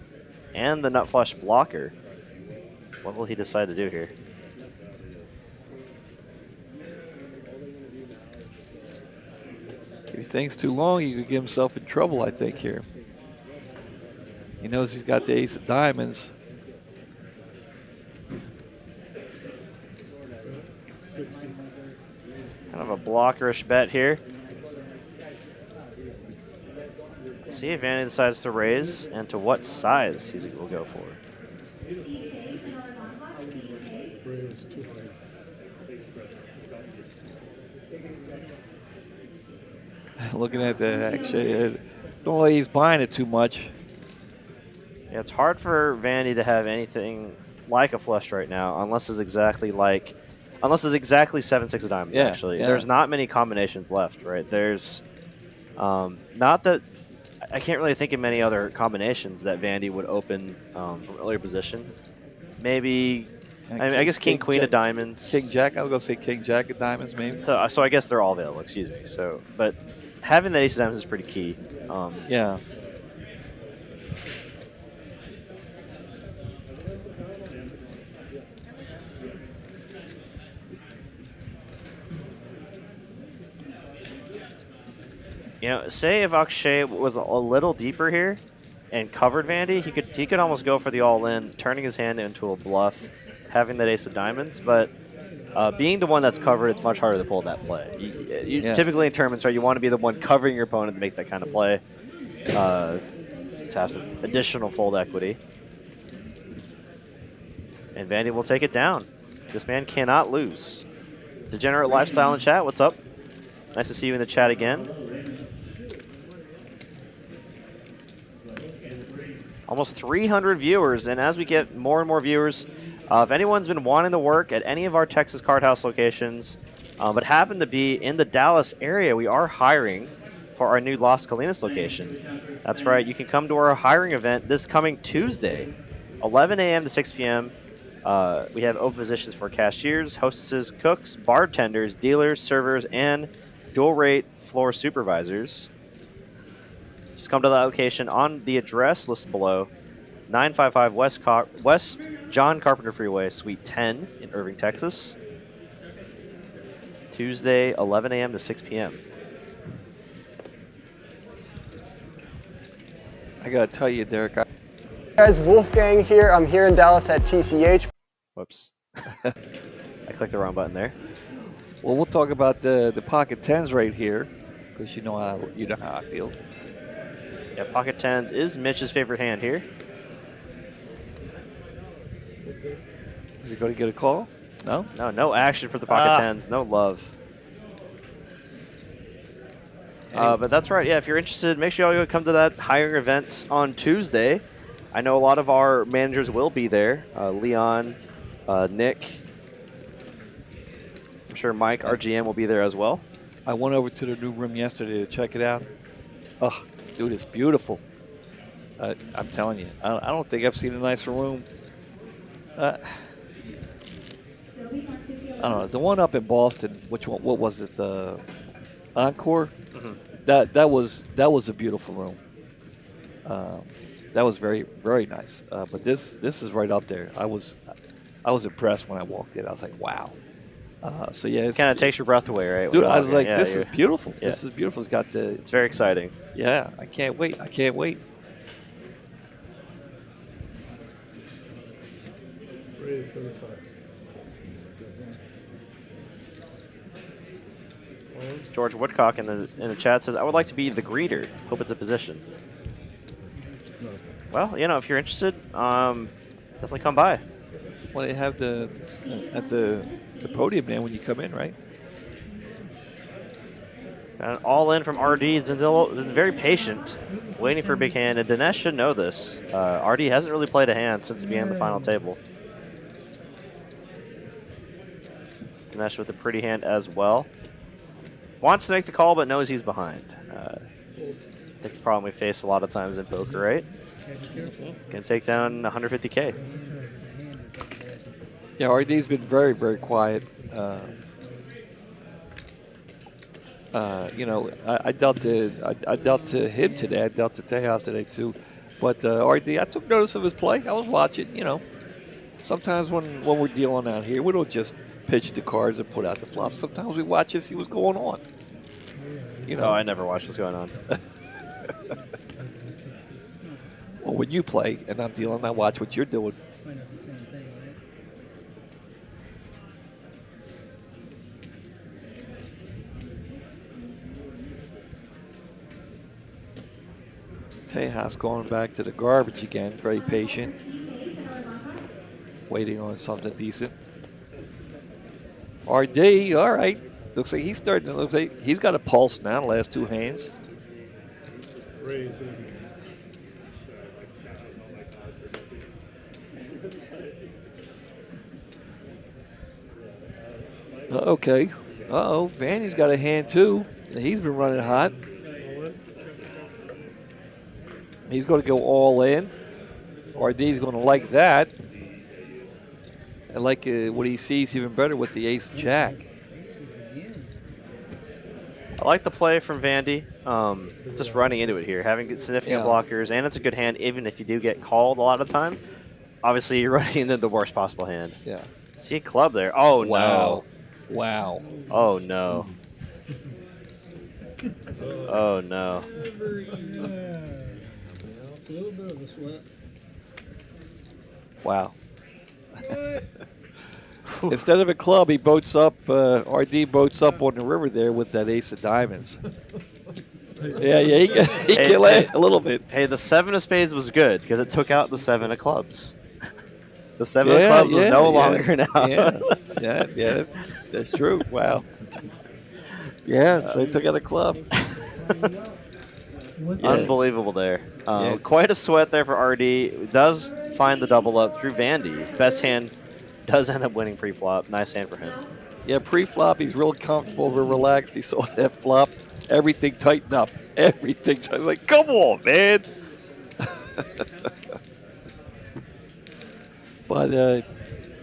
And the nut flush blocker. What will he decide to do here? If he thinks too long, he could get himself in trouble, I think, here. He knows he's got the ace of diamonds. 60. Kind of a blockerish bet here. Let's see if Vandy decides to raise and to what size he will go for. Raise 200. Looking at the actually, don't like he's buying it too much. Yeah, it's hard for Vandy to have anything like a flush right now, unless it's exactly 7-6 of diamonds. Yeah, actually, yeah. there's not many combinations left. Right? There's not that I can't really think of many other combinations that Vandy would open from earlier position. Maybe I guess King Queen of diamonds. King Jack. I was gonna say King Jack of diamonds, maybe. So I guess they're all available. Excuse me. So, but having that ace of diamonds is pretty key. Yeah. You know, say if Akshay was a little deeper here and covered Vandy, he could almost go for the all-in, turning his hand into a bluff, having that ace of diamonds. But being the one that's covered, it's much harder to pull that play. Typically in tournaments, right, you want to be the one covering your opponent to make that kind of play, to have some additional fold equity. And Vandy will take it down. This man cannot lose. Degenerate Lifestyle in chat, what's up? Nice to see you in the chat again. Almost 300 viewers, and as we get more and more viewers, if anyone's been wanting to work at any of our Texas Card House locations, but happen to be in the Dallas area, we are hiring for our new Las Colinas location. That's right, you can come to our hiring event this coming Tuesday, 11 a.m. to 6 p.m. We have open positions for cashiers, hostesses, cooks, bartenders, dealers, servers, and dual rate floor supervisors. Just come to the location on the address listed below, 955 West John Carpenter Freeway, Suite 10 in Irving, Texas. Tuesday, 11 a.m. to 6 p.m. I gotta tell you, Derek. Guys, Wolfgang here. I'm here in Dallas at TCH. Whoops. I clicked the wrong button there. Well, we'll talk about the pocket tens right here, because you know how I feel. Yeah, pocket tens is Mitch's favorite hand here. Is he going to get a call? No? No action for the pocket tens. No love. But that's right. Yeah, if you're interested, make sure you come to that hiring event on Tuesday. I know a lot of our managers will be there. Leon, Nick. I'm sure Mike, our GM, will be there as well. I went over to the new room yesterday to check it out. Oh, dude, it's beautiful. I'm telling you, I don't think I've seen a nicer room. I don't know. The one up in Boston, which one? What was it? The Encore. That was a beautiful room. That was very, very nice. But this is right up there. I was impressed when I walked in. I was like, wow. So yeah, it Kind of takes your breath away, right? Dude, when I you was walk in. like, Yeah, this is you're- beautiful. yeah. This is beautiful. It's got the It's very exciting. yeah. I can't wait. I can't wait. Raise 75. George Woodcock in the chat says, I would like to be the greeter. Hope it's a position. Well, you know, if you're interested, definitely come by. Well, they have the at the podium there when you come in, right? And all in from RD. He's been very patient, waiting for a big hand. And Dinesh should know this. RD hasn't really played a hand since he began the final table. Dinesh with a pretty hand as well. Wants to make the call, but knows he's behind. I think the problem we face a lot of times in poker, right? Gonna take down 150K. Yeah, RD's been very, very quiet. You know, I dealt to him today. I dealt to Tejas today too. But RD, I took notice of his play. I was watching. You know, sometimes when we're dealing out here, we don't just pitch the cards and put out the flops. Sometimes we watch to see what's going on. You know, Oh, I never watched what's going on. well, when you play and I'm dealing, I watch what you're doing. Might not be the same thing, right? Tejas going back to the garbage again. Very patient. Waiting on something decent. RD, all right. Looks like he's starting to look like he's got a pulse now, the last two hands. Raise 80. Okay. Uh-oh, Vanny's got a hand too. He's been running hot. He's going to go all in. RD's going to like that. I like what he sees even better with the ace-jack. I like the play from Vandy. Just running into it here, having significant Yeah. blockers, and it's a good hand, even if you do get called a lot of time. Obviously, you're running into the worst possible hand. Yeah. See a club there. Oh, Wow. Wow. no. Oh, no. Oh, no. A little bit of a sweat. Wow. Instead of a club, he boats up, RD boats up on the river there with that ace of diamonds. Yeah, he can lay a little bit. Hey, the 7 of spades was good because it took out the 7 of clubs. The 7 of clubs was no longer now. Yeah, that's true. Wow. Yeah, so he took out a club. Yeah. Unbelievable there. Yeah. Quite a sweat there for RD. Does find the double up through Vandy. Best hand does end up winning pre-flop. Nice hand for him. Yeah, pre-flop, he's real comfortable, real relaxed. He saw that flop. Everything tightened up. Everything tightened. Like, come on, man. But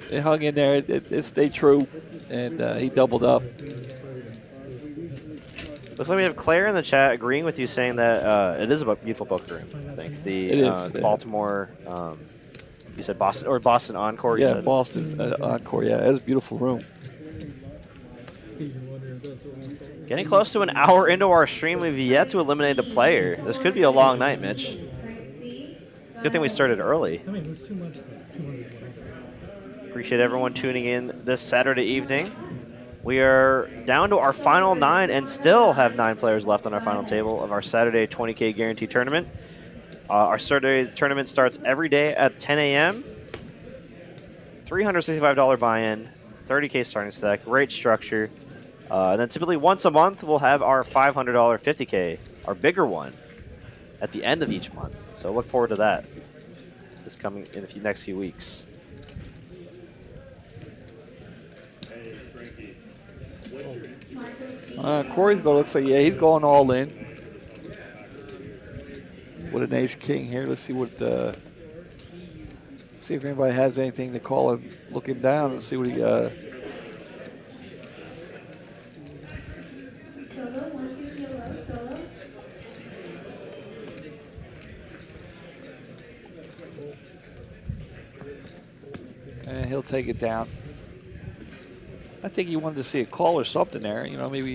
it hung in there. It stayed true, and he doubled up. Looks like we have Claire in the chat agreeing with you, saying that it is a beautiful poker room. I think It is, yeah. Baltimore. You said Boston or Boston Encore. You Yeah, said. Boston Encore. Yeah, it's a beautiful room. Getting close to an hour into our stream, we've yet to eliminate a player. This could be a long night, Mitch. It's a good thing we started early. I mean, it was too much for 200. Appreciate everyone tuning in this Saturday evening. We are down to our final 9 and still have 9 players left on our final table of our Saturday 20K guarantee tournament. Our Saturday tournament starts every day at 10 a.m. $365 buy-in, 30K starting stack, great structure. And then typically once a month, we'll have our $500 50K, our bigger one, at the end of each month. So look forward to that. This coming in the next few weeks. Corey's going, looks like, yeah, he's going all in. With an ace king here. Let's see what, see if anybody has anything to call him. Look him down and see what he, Solo, 1, 2, low, solo. and he'll take it down. I think he wanted to see a call or something there. You know, maybe.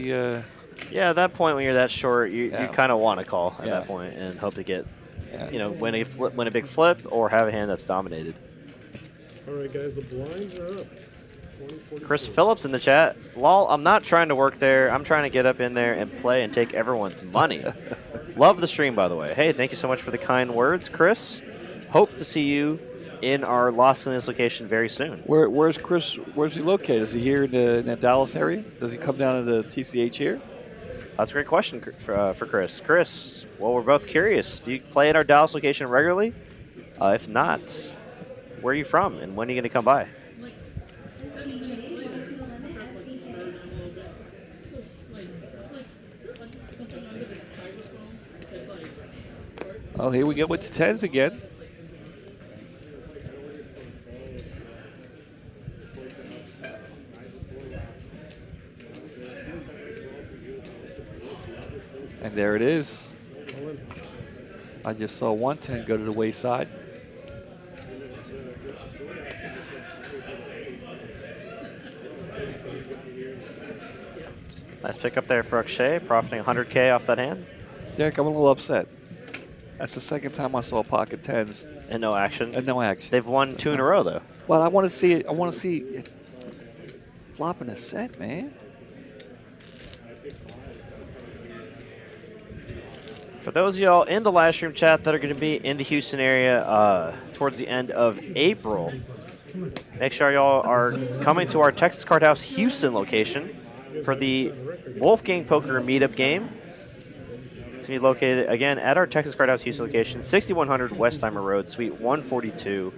Yeah, at that point when you're that short, you kind of want to call at Yeah. that point and hope to get, Yeah. you know, win a big flip or have a hand that's dominated. All right, guys, the blinds are up. 20, Chris Phillips in the chat. Lol, I'm not trying to work there. I'm trying to get up in there and play and take everyone's money. Love the stream, by the way. Hey, thank you so much for the kind words, Chris. Hope to see you in our Los Angeles location very soon. Where's Chris? Where's he located? Is he here in the Dallas area? Does he come down to the TCH here? That's a great question for Chris. Chris, well, we're both curious. Do you play at our Dallas location regularly? If not, where are you from and when are you going to come by? Oh, here we go with the tens again. And there it is. I just saw 110 go to the wayside. Nice pick up there for Akshay, profiting 100K off that hand. Derek, I'm a little upset. That's the second time I saw pocket tens And no action. and no action. They've won 2 in a row, though. Well, I want to see it. I want to see it flopping a set, man. For those of y'all in the live stream chat that are going to be in the Houston area towards the end of April, make sure y'all are coming to our Texas Card House Houston location for the Wolfgang Poker Meetup game. It's going to be located, again, at our Texas Card House Houston location, 6100 Westheimer Road, Suite 142,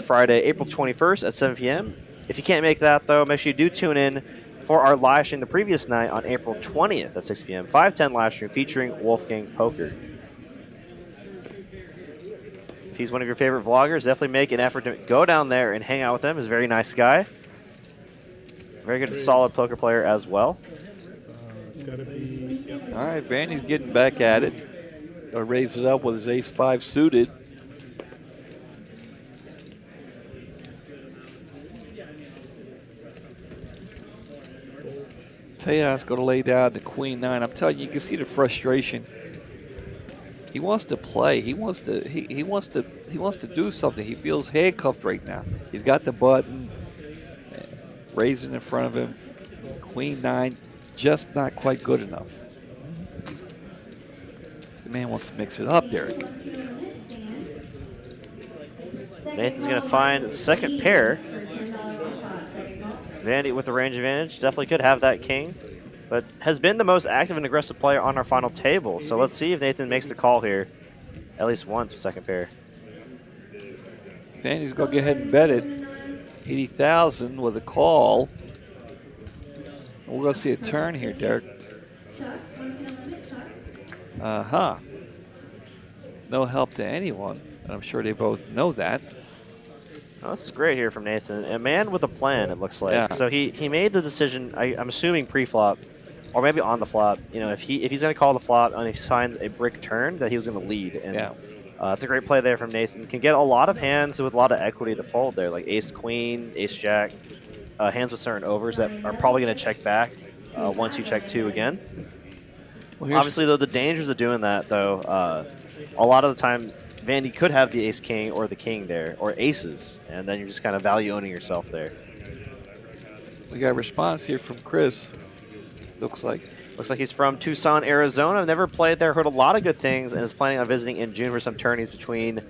Friday, April 21st at 7 p.m. If you can't make that, though, make sure you do tune in for our live stream the previous night on April 20th at 6 p.m. 510 live stream featuring Wolfgang Poker. If he's one of your favorite vloggers, definitely make an effort to go down there and hang out with him. He's a very nice guy. Very good, solid poker player as well. It's got to be. All right, Vandy's getting back at it. Gonna raise it up with his ace-5 suited. Tejas going to lay down the queen-9. I'm telling you, you can see the frustration. He wants to play. He wants to. He wants to do something. He feels handcuffed right now. He's got the button, raising in front of him. Queen-9, just not quite good enough. The man wants to mix it up, Derek. Nathan's going to find the second pair. Vandy with the range advantage definitely could have that king, but has been the most active and aggressive player on our final table. So let's see if Nathan makes the call here at least once with second pair. Vandy's going to go ahead and bet it. 80,000 with a call. We're going to see a turn here, Derek. Uh-huh. No help to anyone, and I'm sure they both know that. Oh, this is great here from Nathan. A man with a plan, it looks like. Yeah. So he made the decision, I'm assuming pre-flop, or maybe on the flop. You know, if he's going to call the flop and he finds a brick turn, that he was going to lead. And Yeah. it's a great play there from Nathan. Can get a lot of hands with a lot of equity to fold there, like ace-queen, ace-jack, hands with certain overs that are probably going to check back once you check 2 again. Well, here's- Obviously, though, the dangers of doing that, though, a lot of the time, Vandy could have the ace-king or the king there, or aces, and then you're just kind of value owning yourself there. We got a response here from Chris. Looks like. Looks like he's from Tucson, Arizona. I've never played there, heard a lot of good things, and is planning on visiting in June for some tourneys between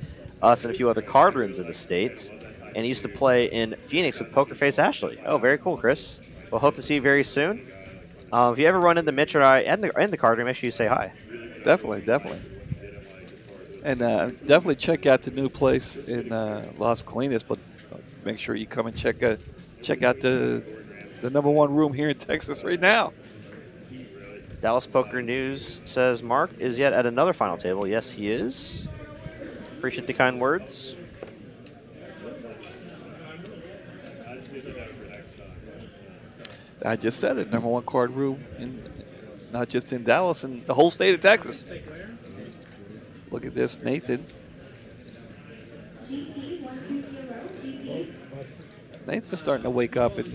us and a few other card rooms in the States. And he used to play in Phoenix with Poker Face Ashley. Oh, very cool, Chris. We'll hope to see you very soon. If you ever run into Mitch or I in the card room, make sure you say hi. Definitely, definitely. And definitely check out the new place in Las Colinas, but make sure you come and check out the #1 room here in Texas right now. Dallas Poker News says Mark is yet at another final table. Yes, he is. Appreciate the kind words. I just said it, #1 card room, not just in Dallas, in the whole state of Texas. Look at this, Nathan. GP 120 GP. Nathan's starting to wake up and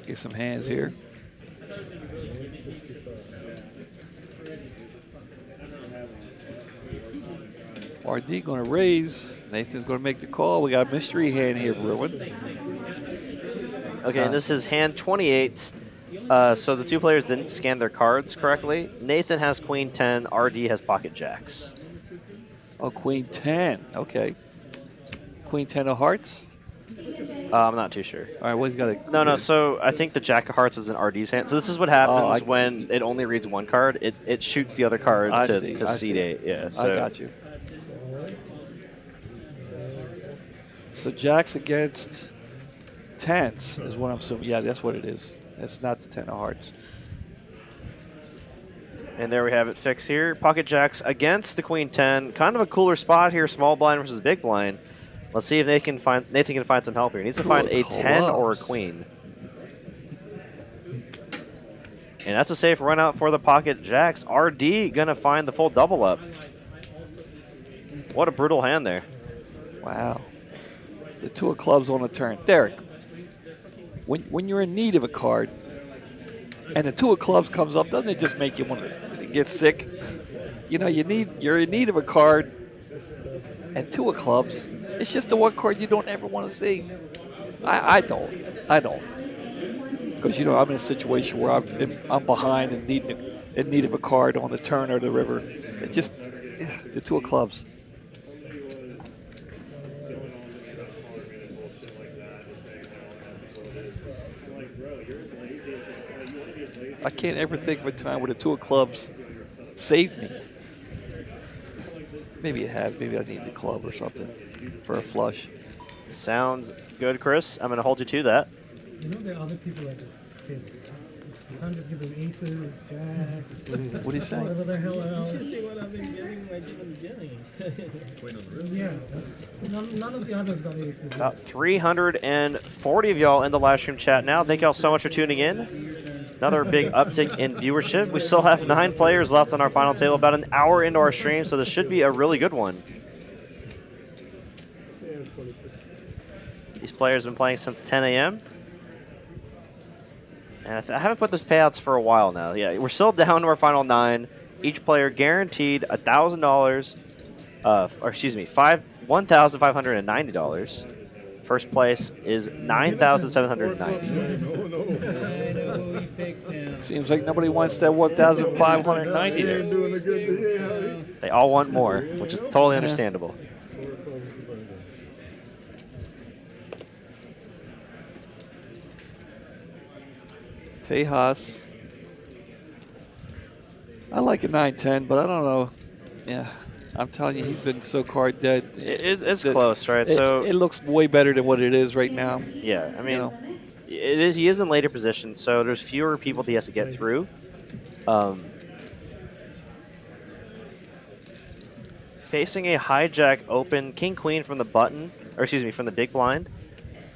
get some hands here. RD going to raise. Nathan's going to make the call. We got a mystery hand here brewing. Okay, and this is hand 28. So the two players didn't scan their cards correctly. Nathan has queen 10. RD has pocket jacks. Oh, queen 10. Okay. Queen 10 of hearts? I'm not too sure. All right, well, he's got a... No, so I think the jack of hearts is in RD's hand. So this is what happens when it only reads one card. It shoots the other card to C8. Yeah, so. I got you. So jacks against tens is what I'm assuming. Yeah, that's what it is. It's not the 10 of hearts. And there we have it fixed here. Pocket jacks against the queen 10. Kind of a cooler spot here, small blind versus big blind. Let's see if Nathan can find some help here. He needs to find a 10 or a queen. And that's a safe run out for the pocket jacks. RD gonna find the full double up. What a brutal hand there. Wow. The 2 of clubs on the turn. Derek, when you're in need of a card and the 2 of clubs comes up, doesn't it just make you want to get sick? You know, you're in need of a card and 2 of clubs. It's just the one card you don't ever want to see. I don't. Because, you know, I'm in a situation where I'm behind and in need of a card on the turn or the river. It just, the 2 of clubs. I can't ever think of a time where the 2 of clubs saved me. Maybe it has. Maybe I need the club or something for a flush. Sounds good, Chris. I'm going to hold you to that. You know there are other people like this. You can't just give them aces, jacks. What are you saying? Whatever the hell else. You should see what I've been getting right from the beginning. Yeah. None of the others got aces. About 340 of y'all in the live stream chat now. Thank y'all so much for tuning in. Another big uptick in viewership. We still have 9 players left on our final table, about an hour into our stream, so this should be a really good one. These players have been playing since 10 a.m. And I haven't put this payouts for a while now. Yeah, we're still down to our final 9. Each player guaranteed $1,000, or excuse me, $1,590. First place is $9,790. Seems like nobody wants that 1,590 there. They all want more, which is totally understandable. Tejas. I like a 9-10, but I don't know. Yeah, I'm telling you, he's been so card dead. It's close, right? It looks way better than what it is right now. Yeah, I mean, You know. it is. He is in later position, so there's fewer people that he has to get through. Facing a hijack open, king queen from the button, or excuse me, from the big blind.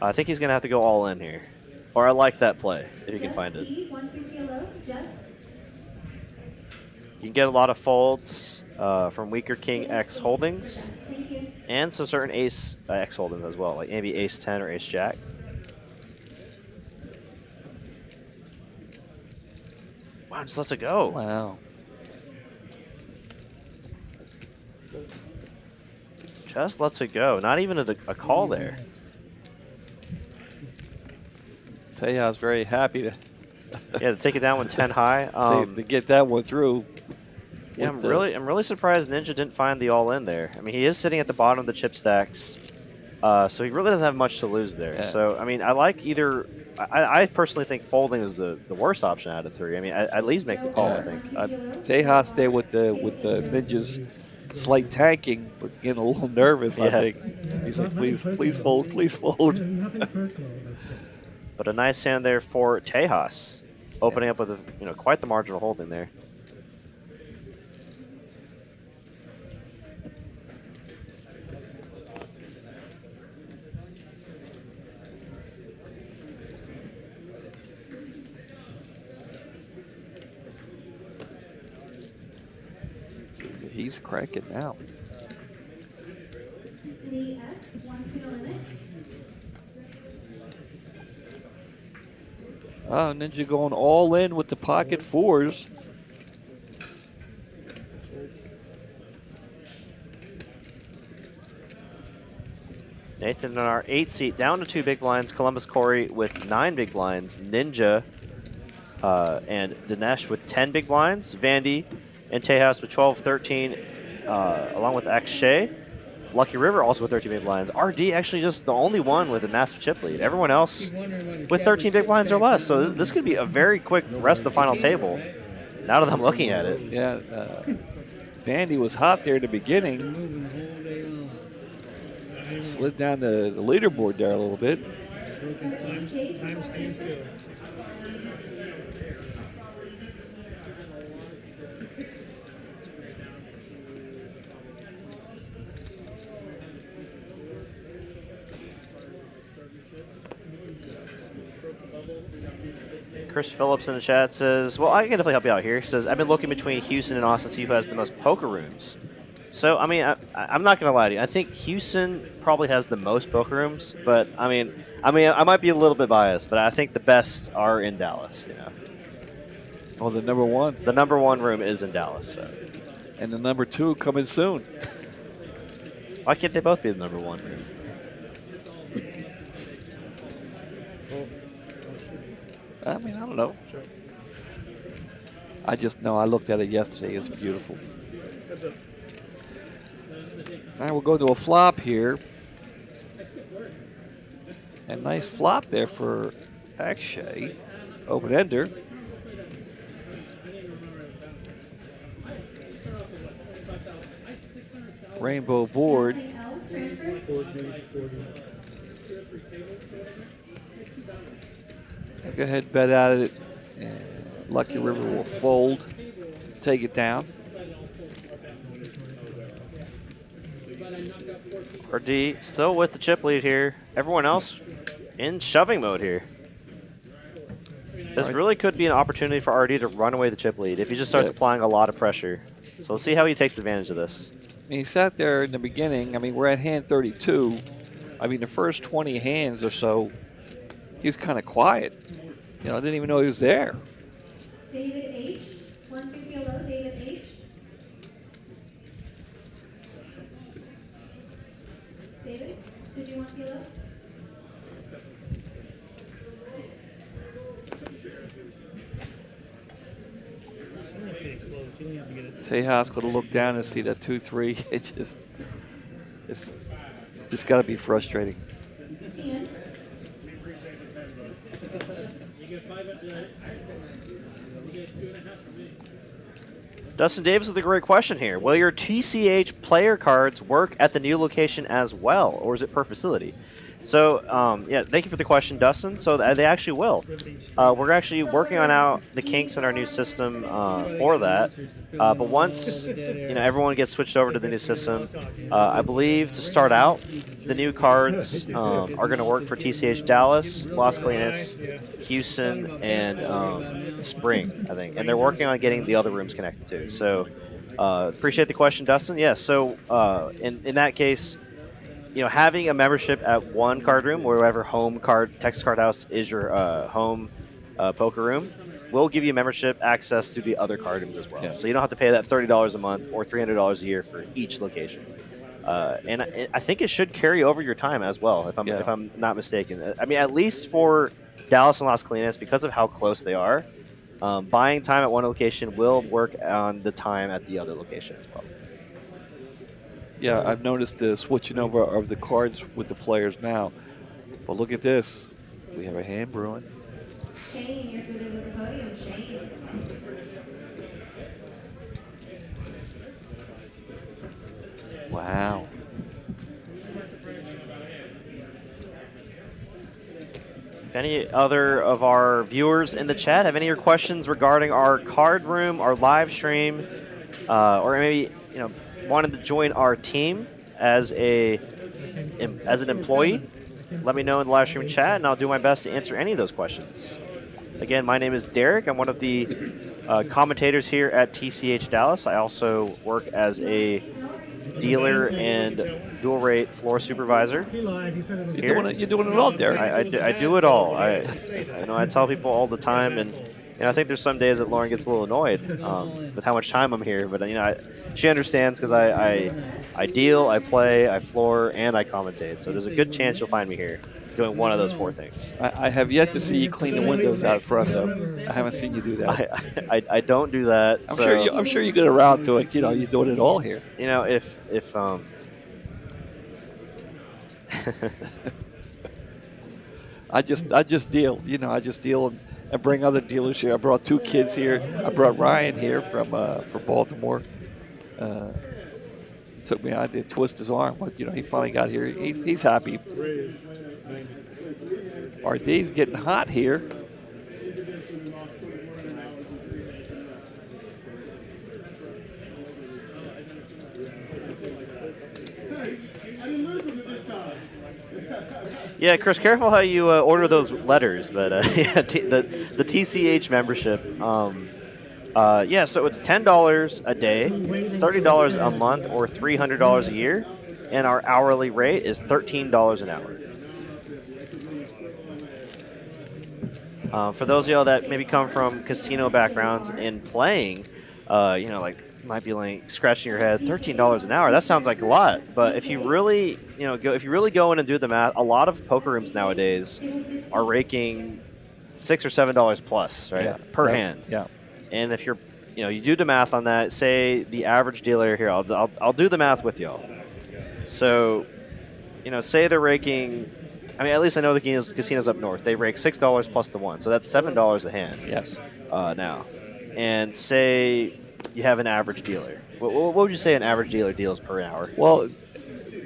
I think he's gonna have to go all in here, or I like that play if you can find it. You can get a lot of folds from weaker king X holdings, and some certain ace X holdings as well, like maybe ace 10 or ace jack. Wow, just lets it go. Wow. Just lets it go. Not even a call there. Tejas very happy to Yeah, to take it down with 10 high. to get that one through. Yeah, I'm really surprised Ninja didn't find the all in there. I mean, he is sitting at the bottom of the chip stacks, so he really doesn't have much to lose there. Yeah. So I mean, I like either I personally think folding is the worst option out of 3. I mean, at least make the call. I think. Tejas there with the ninjas slight tanking, but getting a little nervous. I Yeah. think he's like, please fold, please fold. Nothing personal. But a nice hand there for Tejas, opening up with a, quite the marginal holding there. He's cranking now. Lee S. 1 to the limit. Oh, Ninja going all in with the pocket 4s. Nathan in our 8 seat, down to 2 big blinds. Columbus Corey with 9 big blinds. Ninja and Dinesh with 10 big blinds. Vandy and Tejas with 12, 13, along with Akshay. Lucky River also with 13 big blinds. RD actually just the only one with a massive chip lead. Everyone else with 13 big blinds or less. So this could be a very quick rest of the final table. Now that I'm looking at it. Yeah, Vandy was hot there at the beginning. Slid down the leaderboard there a little bit. Time stands still. Chris Phillips in the chat says, well, I can definitely help you out here. He says, I've been looking between Houston and Austin to see who has the most poker rooms. So, I mean, I'm not going to lie to you. I think Houston probably has the most poker rooms, but, I mean, I might be a little bit biased, but I think the best are in Dallas, Oh, the number 1. The number 1 room is in Dallas. So. And the number 2 coming soon. Why can't they both be the number 1 room? I mean, I don't know. I just know I looked at it yesterday. It's beautiful. Now we'll go to a flop here. A nice flop there for Akshay. Open ender. Rainbow board. Go ahead, bet at it. And Lucky River will fold, take it down. RD still with the chip lead here. Everyone else in shoving mode here. This really could be an opportunity for RD to run away the chip lead if he just starts applying a lot of pressure. So let's see how he takes advantage of this. I mean, he sat there in the beginning. I mean, we're at hand 32. I mean, the first 20 hands or so, he was kind of quiet. I didn't even know he was there. David H. 1 to kilo. David H. David, did you want kilo? Tejas could have looked down and see that 2-3. It's just got to be frustrating. Dustin Davis with a great question here. Will your TCH player cards work at the new location as well, or is it per facility? So, yeah, thank you for the question, Dustin. So they actually will. We're actually working on out the kinks in our new system for that. But once everyone gets switched over to the new system, I believe to start out, the new cards are going to work for TCH Dallas, Las Colinas, Houston, and Spring, I think. And they're working on getting the other rooms connected too. So appreciate the question, Dustin. Yeah, so in that case, having a membership at one card room, wherever home card, Texas Card House is your home poker room, will give you membership access to the other card rooms as well. Yeah. So you don't have to pay that $30 a month or $300 a year for each location. And I think it should carry over your time as well, if I'm not mistaken. I mean, at least for Dallas and Las Colinas, because of how close they are, buying time at one location will work on the time at the other location as well. Yeah, I've noticed the switching over of the cards with the players now. But look at this. We have a hand brewing. Shane, you're good as at the podium, Shane. Wow. If any other of our viewers in the chat have any of your questions regarding our card room, our live stream, or maybe wanted to join our team as an employee, let me know in the live stream chat, and I'll do my best to answer any of those questions. Again, my name is Derek. I'm one of the commentators here at TCH Dallas. I also work as a dealer and dual rate floor supervisor. He lied. He said it was You're doing it all, Derek. I do it all. I tell people all the time, and I think there's some days that Lauren gets a little annoyed with how much time I'm here, but she understands because I deal, I play, I floor, and I commentate. So there's a good chance you'll find me here doing one of those 4 things. I have yet to see you clean the windows out front, though. I haven't seen you do that. I don't do that. I'm sure you get around to it. You're doing it all here. If I just deal. I just deal and bring other dealers here. I brought 2 kids here. I brought Ryan here from Baltimore. Took me out to twist his arm, but he finally got here. He's happy. RD's getting hot here. Yeah, Chris, careful how you order those letters, but yeah, the TCH membership. Yeah, so it's $10 a day, $30 a month, or $300 a year, and our hourly rate is $13 an hour. For those of y'all that maybe come from casino backgrounds and playing, might be like scratching your head, $13 an hour. That sounds like a lot, but if you really, go in and do the math, a lot of poker rooms nowadays are raking $6 or $7 plus, right, per hand. Yeah. And if you're, you do the math on that. Say the average dealer here, I'll do the math with y'all. So, say they're raking. I mean, at least I know the casinos up north. They rake $6 plus the 1, so that's $7 a hand. Yes. Now, and say you have an average dealer. What would you say an average dealer deals per hour? Well,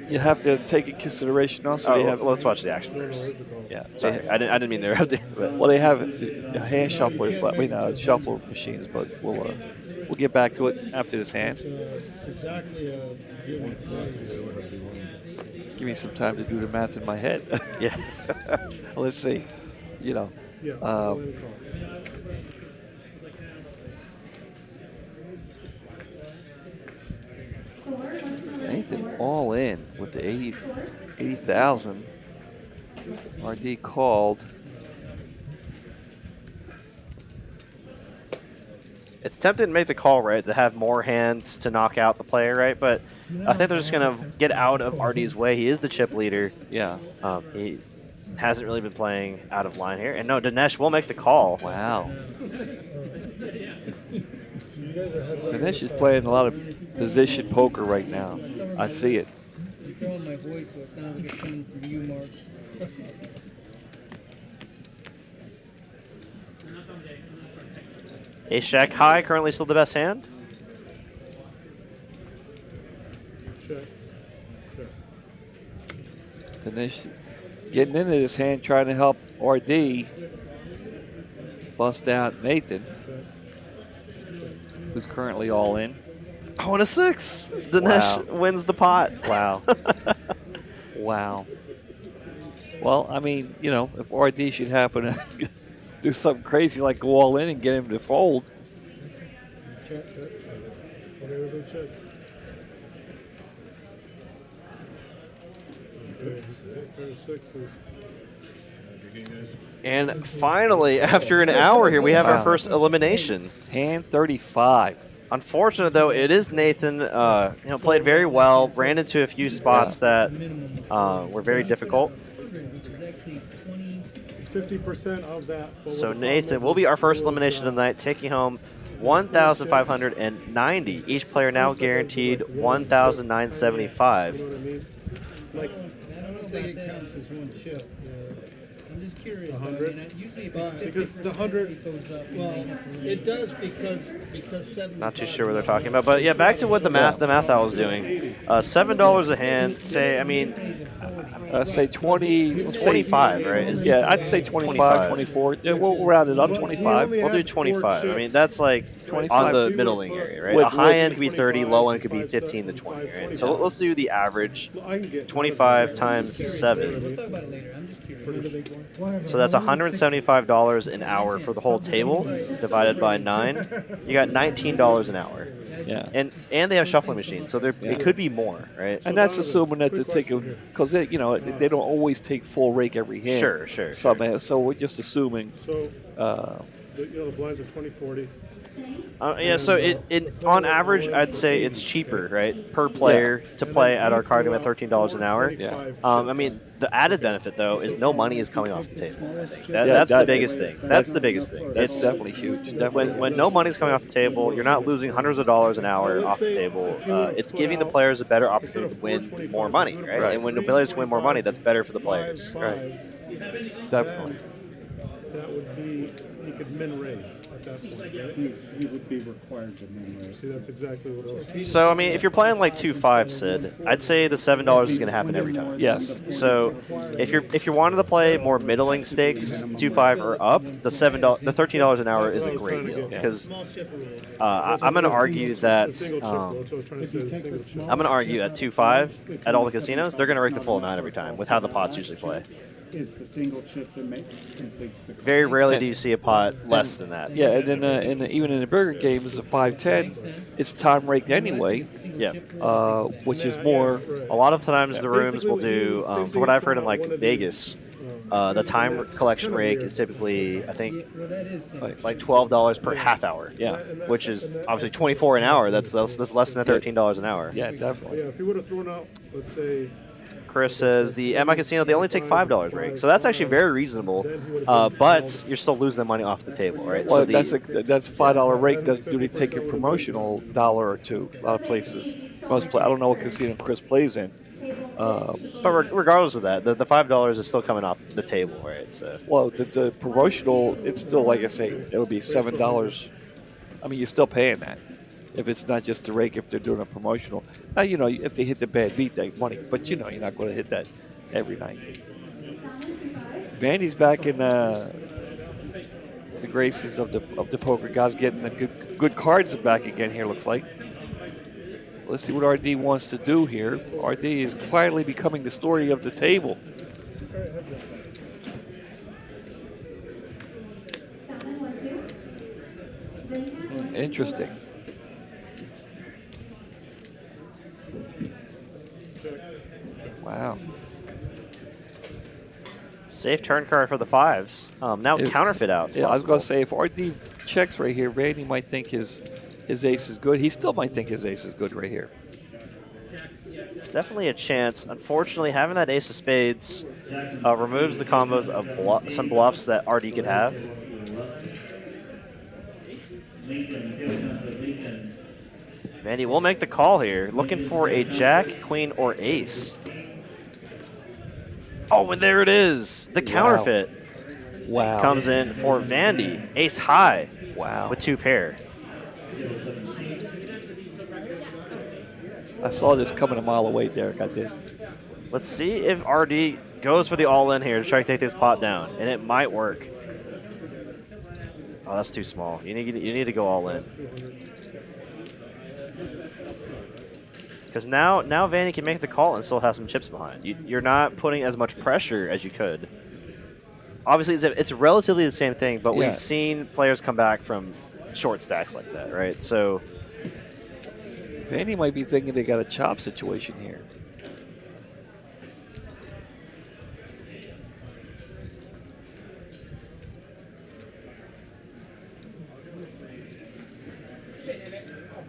you have to take into consideration also. Let's watch the action first. Yeah. Sorry, I didn't mean to interrupt you. Well, they have hand shufflers, but shuffle machines. But we'll get back to it after this hand. Exactly. Give me some time to do the math in my head. Yeah. Let's see. Yeah. Nathan all in with the 80,000. RD called. It's tempting to make the call, right, to have more hands to knock out the player, right? But I think they're just going to get out of RD's way. He is the chip leader. Yeah. He hasn't really been playing out of line here. And no, Dinesh will make the call. Wow. Dinesh is playing a lot of position poker right now. I see it. You're throwing my voice, so it sounds like it's coming from you, Mark. Ace Jack high, currently still the best hand. Dinesh getting into this hand, trying to help RD bust out Nathan, who's currently all in. Oh, and a 6. Dinesh wins the pot. Wow. Wow. Well, I mean, if RD should happen to do something crazy like go all in and get him to fold. Check. Whatever they check. Okay, there's 6s. And finally, after an hour here, we have our first elimination. Hand 35. Unfortunate, though, it is Nathan. Played very well, ran into a few spots that were very difficult. It's 50% of that. So Nathan will be our first elimination of the night, taking home 1,590. Each player now guaranteed 1,975. You know what I mean? Like, I don't think it counts as one chip. just curious. 100? Usually if it's Because the 100 it goes up. Well, it does because 7. Not too sure what they're talking about, but yeah, back to what the math I was doing. $7 a hand. Say, I mean, Say 20, let's say 25, right? Yeah, I'd say 25, 24. Yeah, we'll round it up, 25. We'll do 25. I mean, that's like 25. on the middling area, right? With- A high end could be 30, low end could be 15 to 20, right? So let's do the average. 25 times 7. We'll talk about it later. I'm just curious. Whatever. So that's $175 an hour for the whole table, divided by 9. You got $19 an hour. Yeah. And they have shuffling machines, so it could be more, right? And that's assuming that they take because they don't always take full rake every hand. Sure. So we're just assuming. So, the blinds are 20-40. Yeah, so it on average, I'd say it's cheaper, right, per player to play at our card game at $13 an hour. Yeah. I mean, the added benefit though is no money is coming off the table. That's the biggest thing. That's the biggest thing. That's definitely huge. When no money's coming off the table, you're not losing hundreds of dollars an hour off the table. It's giving the players a better opportunity to win more money, right? And when the players win more money, that's better for the players. Right. Definitely. That would be, he could min raise at that point, right? He would be required to min raise. See, that's exactly what I was. So I mean, if you're playing like 2-5, Sid, I'd say the $7 is going to happen every time. Yes. So if you're wanting to play more middling stakes, 2-5 or up, the $13 an hour is a great deal because I'm going to argue that Single chip roll, that's what I was trying to say, the single chip. I'm going to argue at 2-5 at all the casinos, they're going to rake the full amount every time with how the pots usually play. Is the single chip that completes the card. Very rarely do you see a pot less than that. Yeah, and then even in the burger games, the 5-10, it's time raked anyway, Yeah. which is more. A lot of times the rooms will do, from what I've heard in like Vegas, the time collection rake is typically, I think, Well, that is like $12 per half hour. Yeah. Which is obviously 24 an hour. That's less than $13 an hour. Yeah, definitely. Yeah, if you would have thrown out, let's say, Chris says the at my casino they only take $5 rake, so that's actually very reasonable. But you're still losing the money off the table, right? Well, So that's $5 rake. Doesn't really take a promotional dollar or two. A lot of places, I don't know what casino Chris plays in. but regardless of that, the $5 is still coming off the table, right? So Well, the promotional, it's still like I say, it would be $7. I mean, you're still paying that. If it's not just the rake, if they're doing a promotional. Now, if they hit the bad beat, they money. But, you're not going to hit that every night. Vandy's back in the graces of the poker guys, getting the good cards back again here, looks like. Let's see what RD wants to do here. RD is quietly becoming the story of the table. Interesting. Wow. safe turn card for the 5s. Now counterfeit out. Yeah, I was going to say, if RD checks right here, Randy might think his ace is good. He still might think his ace is good right here. Definitely a chance. Unfortunately, having that ace of spades removes the combos of some bluffs that RD could have. Mandy will make the call here, looking for a jack, queen, or ace. Oh, and there it is. The counterfeit comes in for Vandy. Ace high. Wow. With 2 pair. I saw this coming a mile away, Derek. I did. Let's see if RD goes for the all-in here to try to take this pot down, and it might work. Oh, that's too small. You need to go all in. Because now Vandy can make the call and still have some chips behind. You're not putting as much pressure as you could. Obviously, it's relatively the same thing, but we've seen players come back from short stacks like that, right? So Vandy might be thinking they got a chop situation here.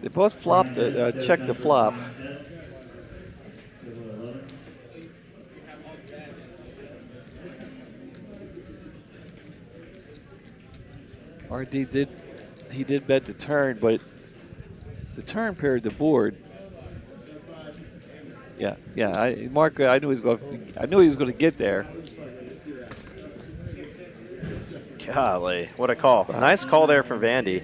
They both flopped, checked the flop. RD did bet the turn, but the turn paired the board. Yeah. Mark, I knew he was going to get there. Golly, what a call. Nice call there from Vandy.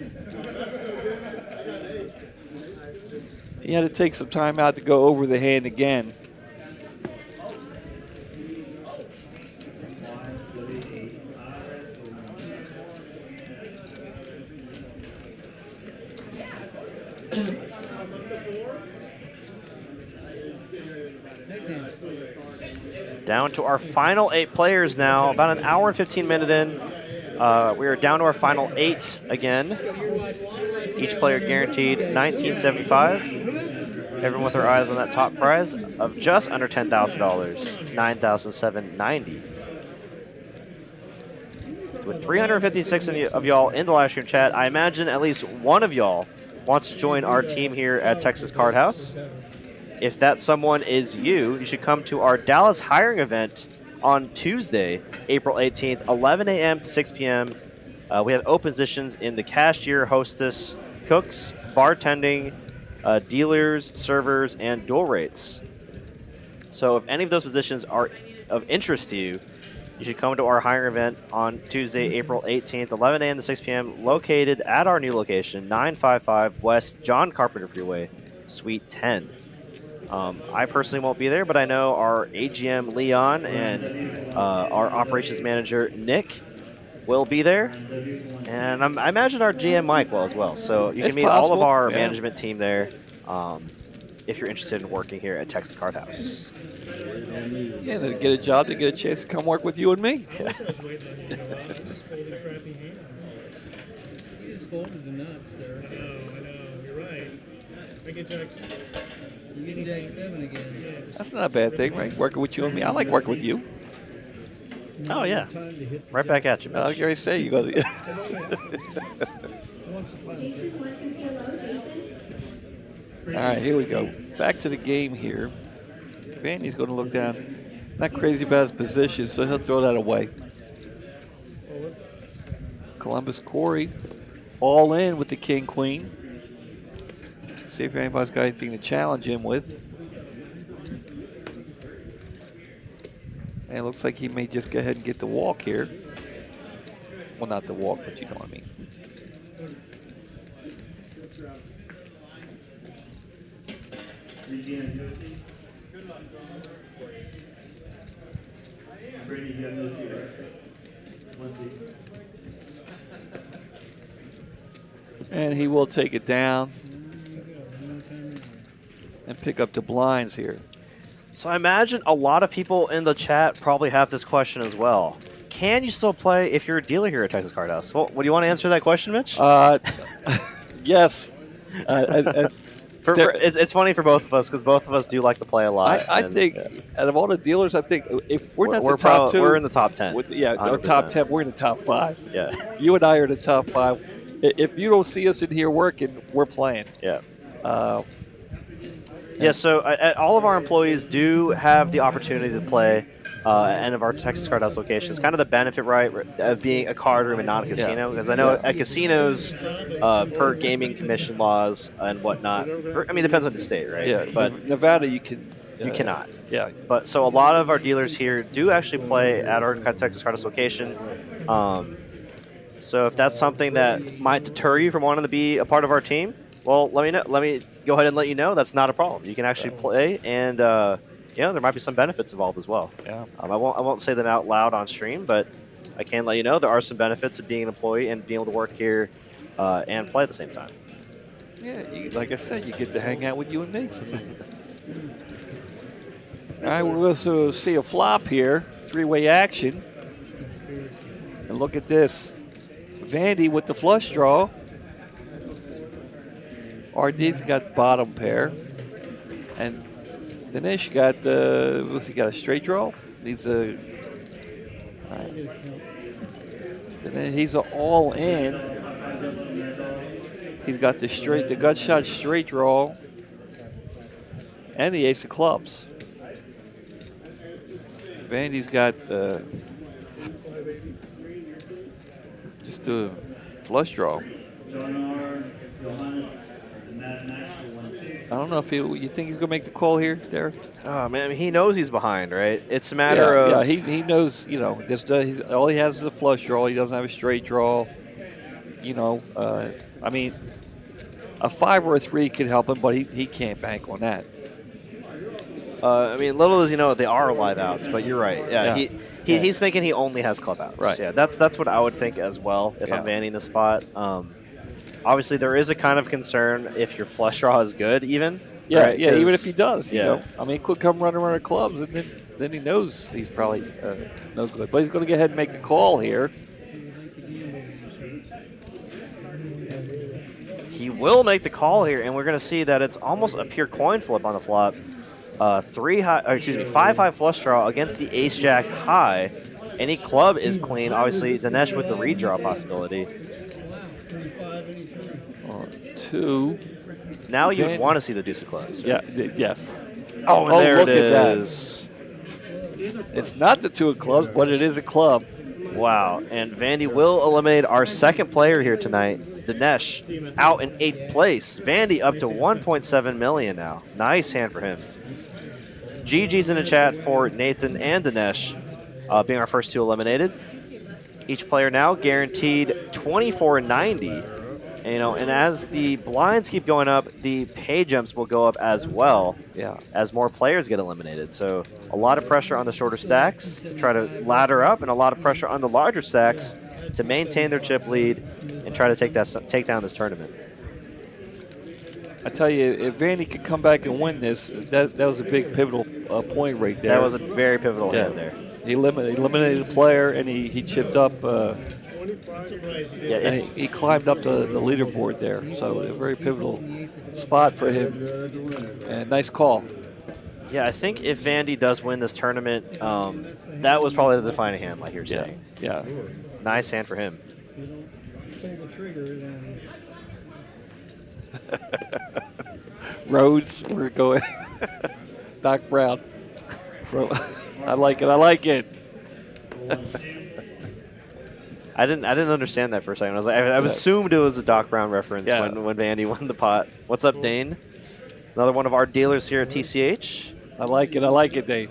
He had to take some time out to go over the hand again. Down to our final 8 players now. About an hour and 15 minute in. We are down to our final 8 again. Each player guaranteed $19.75. Everyone with their eyes on that top prize of just under $10,000, $9,790. With 356 of y'all in the live stream chat, I imagine at least one of y'all wants to join our team here at Texas Card House. If that someone is you, you should come to our Dallas hiring event on Tuesday, April 18th, 11 a.m. to 6 p.m. We have open positions in the cashier, hostess, cooks, bartending, dealers, servers, and dual rates. So if any of those positions are of interest to you, you should come to our hiring event on Tuesday, April 18th, 11 a.m. to 6 p.m., located at our new location, 955 West John Carpenter Freeway, Suite 10. I personally won't be there, but I know our AGM, Leon, and our operations manager, Nick, will be there. And I imagine our GM, Mike, will as well. So you can meet all of our management team there if you're interested in working here at Texas Card House. Yeah, to get a job, to get a chance to come work with you and me. Yeah. You just folded the nuts, sir. I know, you're right. I get Jack. You get Jack 7 again. That's not a bad thing, right? Working with you and me. I like working with you. Oh, yeah. Right back at you, I was going to say, you got to. Jason, 1 2 PLO, Jason. All right, here we go. Back to the game here. Vandy's going to look down. Not crazy about his position, so he'll throw that away. Columbus Corey, all in with the king queen. See if anybody's got anything to challenge him with. And it looks like he may just go ahead and get the walk here. Well, not the walk, but you know what I mean. And he will take it down and pick up the blinds here. So I imagine a lot of people in the chat probably have this question as well. Can you still play if you're a dealer here at Texas Card House? Well, do you want to answer that question, Mitch? Yes. It's funny for both of us because both of us do like to play a lot. I think out of all the dealers, I think if we're not we're the top 2, we're in the top 10. No, top 10. We're in the top 5. Yeah. You and I are in the top 5. If you don't see us in here working, we're playing. Yeah. Yeah. So all of our employees do have the opportunity to play at any of our Texas Card House locations. Kind of the benefit, right, of being a card room and not a casino. Because I know at casinos, per gaming commission laws and whatnot, depends on the state, right? Yeah. But Nevada, you can. You cannot. Yeah. But so a lot of our dealers here do actually play at our Texas Card House location. So if that's something that might deter you from wanting to be a part of our team, well, let me know. Let me go ahead and let you know that's not a problem. You can actually play, and there might be some benefits involved as well. Yeah. I won't say them out loud on stream, but I can let you know there are some benefits of being an employee and being able to work here and play at the same time. Yeah, like I said, you get to hang out with you and me. All right, we'll also see a flop here, 3-way action. And look at this. Vandy with the flush draw. RD's got bottom pair. And Dinesh got, what's he got, a straight draw? He's a, all right. He's an all in. He's got the gut shot straight draw and the ace of clubs. Vandy's got just a flush draw. Matt Max for 1-2. I don't know if you think he's gonna make the call here, Derek. Oh man, I mean, he knows he's behind, right? It's a matter Yeah, of he knows. You know, he's all he has is a flush draw. He doesn't have a straight draw. You know, I mean, a 5 or a 3 could help him, but he can't bank on that. I mean, little as you know, they are live outs, but you're right. Yeah, he's thinking he only has club outs. Right. Yeah, that's what I would think as well if I'm banning the spot. Obviously, there is a kind of concern if your flush draw is good, even. Yeah, right? yeah. Even if he does, you Yeah. know, I mean, he could come running around the clubs, and then he knows he's probably no good. But he's going to go ahead and make the call here. He will make the call here, and we're going to see that it's almost a pure coin flip on the flop. 5 high flush draw against the ace jack high. Any club is clean. Obviously, Dinesh with the redraw possibility. 2. Now you would want to see the deuce of clubs. Yeah. Yes. Oh, and there look it at that. is. It's not the 2 of clubs, but it is a club. Wow. And Vandy will eliminate our second player here tonight, Dinesh, out in 8th place. Vandy up to 1.7 million now. Nice hand for him. GG's in the chat for Nathan and Dinesh, being our first 2 eliminated. Each player now guaranteed $24.90. And as the blinds keep going up, the pay jumps will go up as well. Yeah. As more players get eliminated. So a lot of pressure on the shorter stacks to try to ladder up, and a lot of pressure on the larger stacks to maintain their chip lead and try to take down this tournament. I tell you, if Vandy could come back and win this, that was a big pivotal point right there. That was a very pivotal hand there. He eliminated a player, and he chipped up. Yeah, he climbed up the leaderboard there. So a very pivotal spot for him. And nice call. Yeah, I think if Vandy does win this tournament, that was probably the defining hand, like you're saying. Yeah. Nice hand for him. Rhodes, we're going. Doc Brown. I like it. I didn't understand that for a second. I was like, I assumed it was a Doc Brown reference when Vandy won the pot. What's up, Dane? Another one of our dealers here at TCH. I like it, Dane.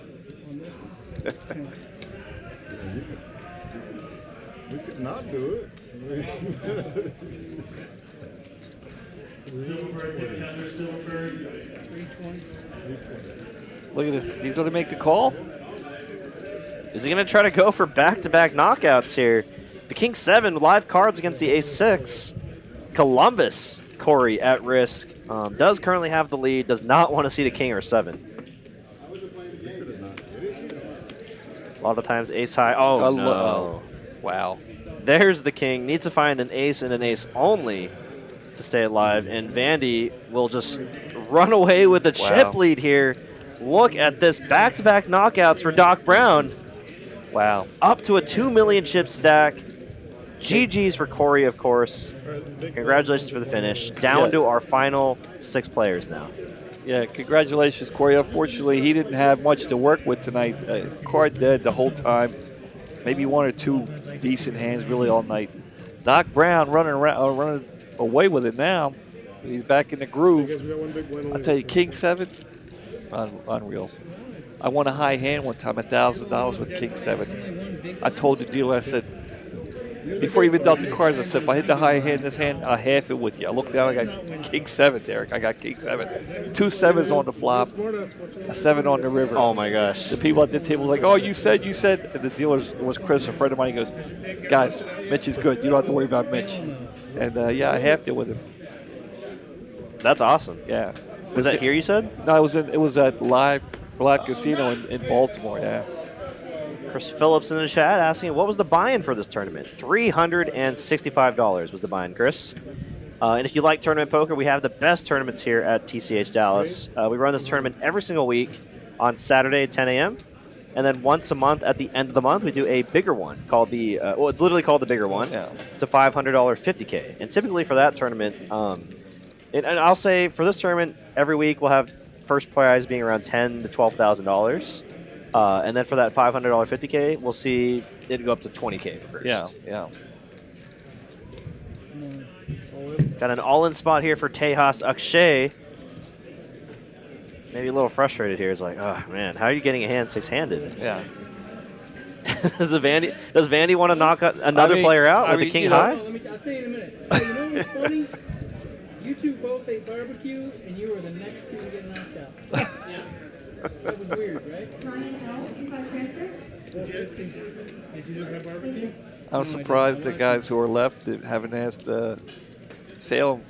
We could not do it. Look at this. He's going to make the call. Is he going to try to go for back-to-back knockouts here? The King 7 live cards against the Ace 6. Columbus, Corey, at risk. Does currently have the lead. Does not want to see the King or 7. A lot of times Ace high. Oh, no. Wow. There's the King. Needs to find an ace and an ace only to stay alive. And Vandy will just run away with the chip lead here. Look at this. Back-to-back knockouts for Doc Brown. Wow. Up to a 2 million chip stack. GG's for Corey, of course. Congratulations for the finish. Down to our final 6 players now. Yeah, congratulations, Corey. Unfortunately, he didn't have much to work with tonight. Card dead the whole time. Maybe 1 or 2 decent hands really all night. Doc Brown running away with it now. He's back in the groove. I tell you, King 7, unreal. I won a high hand one time, $1,000 with King 7. I told the dealer, I said, before he even dealt the cards, I said, if I hit the high hand in this hand, I'll half it with you. I looked down, I got King 7, Derek. I got King 7. 2 7s on the flop, a 7 on the river. Oh, my gosh. The people at the table was like, oh, you said. And the dealer was Chris, a friend of mine. He goes, guys, Mitch is good. You don't have to worry about Mitch. And, yeah, I halved it with him. That's awesome. Yeah. Was that here, you said? No, it was at Live Casino in Baltimore, yeah. Chris Phillips in the chat asking, what was the buy-in for this tournament? $365 was the buy-in, Chris. And if you like tournament poker, we have the best tournaments here at TCH Dallas. We run this tournament every single week on Saturday at 10 a.m. And then once a month at the end of the month, we do a bigger one called the, it's literally called the bigger one. Yeah. It's a $500 50K. And typically for that tournament, and I'll say for this tournament, every week we'll have first prize being around $10,000 to $12,000. And then for that $500 50K, we'll see it go up to $20K for first. Yeah. Got an all-in spot here for Tejas. Akshay, maybe a little frustrated here. He's like, oh, man, how are you getting a hand six-handed? Yeah. does Vandy want to knock another player out with the king high? I'll tell you in a minute. So you know what's funny? You two both ate barbecue, and you were the next two to get knocked out. Yeah. That was weird, right? Ryan L. 25 transfer. Did you just have barbecue? I'm surprised the guys who are left that haven't asked Salem.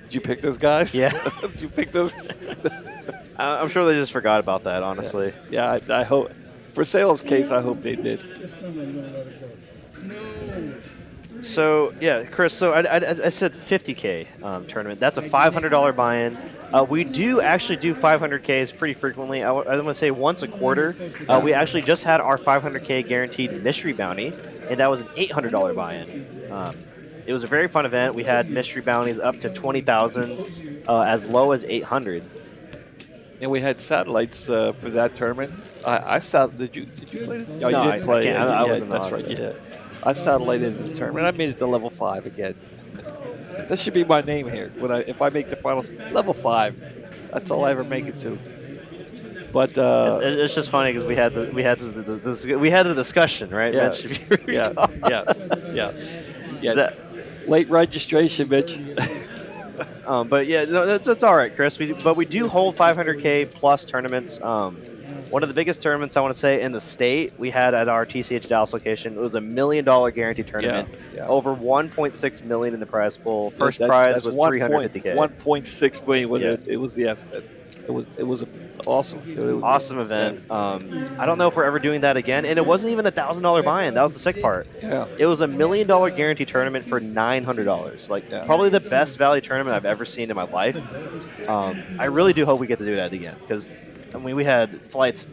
Did you pick those guys? Yeah. Did you pick those? I'm sure they just forgot about that, honestly. Yeah, I hope. For Salem's case, I hope they did. This time I'm gonna let it go. No. So, yeah, Chris, so I said 50K tournament. That's a $500 buy-in. We do actually do 500Ks pretty frequently. I'm going to say once a quarter. We actually just had our 500K guaranteed mystery bounty, and that was an $800 buy-in. It was a very fun event. We had mystery bounties up to 20,000, as low as 800. And we had satellites for that tournament. I did you play it? Oh, No, you didn't play it. I wasn't That's on. right. Yeah. I satellited the tournament. I made it to level 5 again. That should be my name here. If I make the finals, level 5. That's all I ever make it to. But it's just funny because we had a discussion, right, yeah, Mitch? If you yeah. Late registration, Mitch. But yeah, no, it's all right, Chris. But we do hold 500K plus tournaments. One of the biggest tournaments I want to say in the state we had at our TCH Dallas location. It was $1 million guaranteed tournament. Yeah. Over 1.6 million in the prize pool. First That's prize was 350K. 1.6 million was Yeah. it? It was It was awesome. It was Awesome event. I don't know if we're ever doing that again. And it wasn't even a $1,000 buy-in. That was the sick part. Yeah. It was $1 million guarantee tournament for $900. Like probably the best value tournament I've ever seen in my life. I really do hope we get to do that again because I mean we had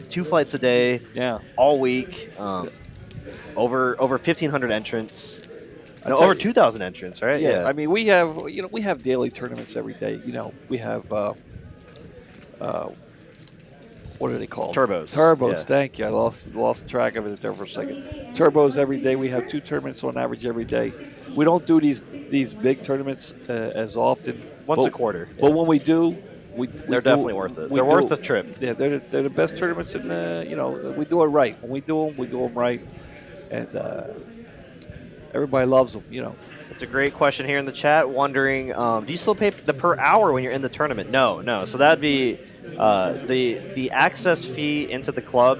two flights a day, all week, over 1,500 entrants. No, over 2,000 entrants, right? Yeah. I mean we have daily tournaments every day. We have what are they called? Turbos. Turbos. Yeah. Thank you. I lost track of it there for a second. Turbos every day. We have 2 tournaments on average every day. We don't do these big tournaments as often. Once a quarter. But when we do, they're definitely worth it. They're worth the trip. Yeah, they're the best tournaments, and we do it right. When we do them right, and everybody loves them. It's a great question here in the chat. Wondering, do you still pay the per hour when you're in the tournament? No. So that'd be the access fee into the club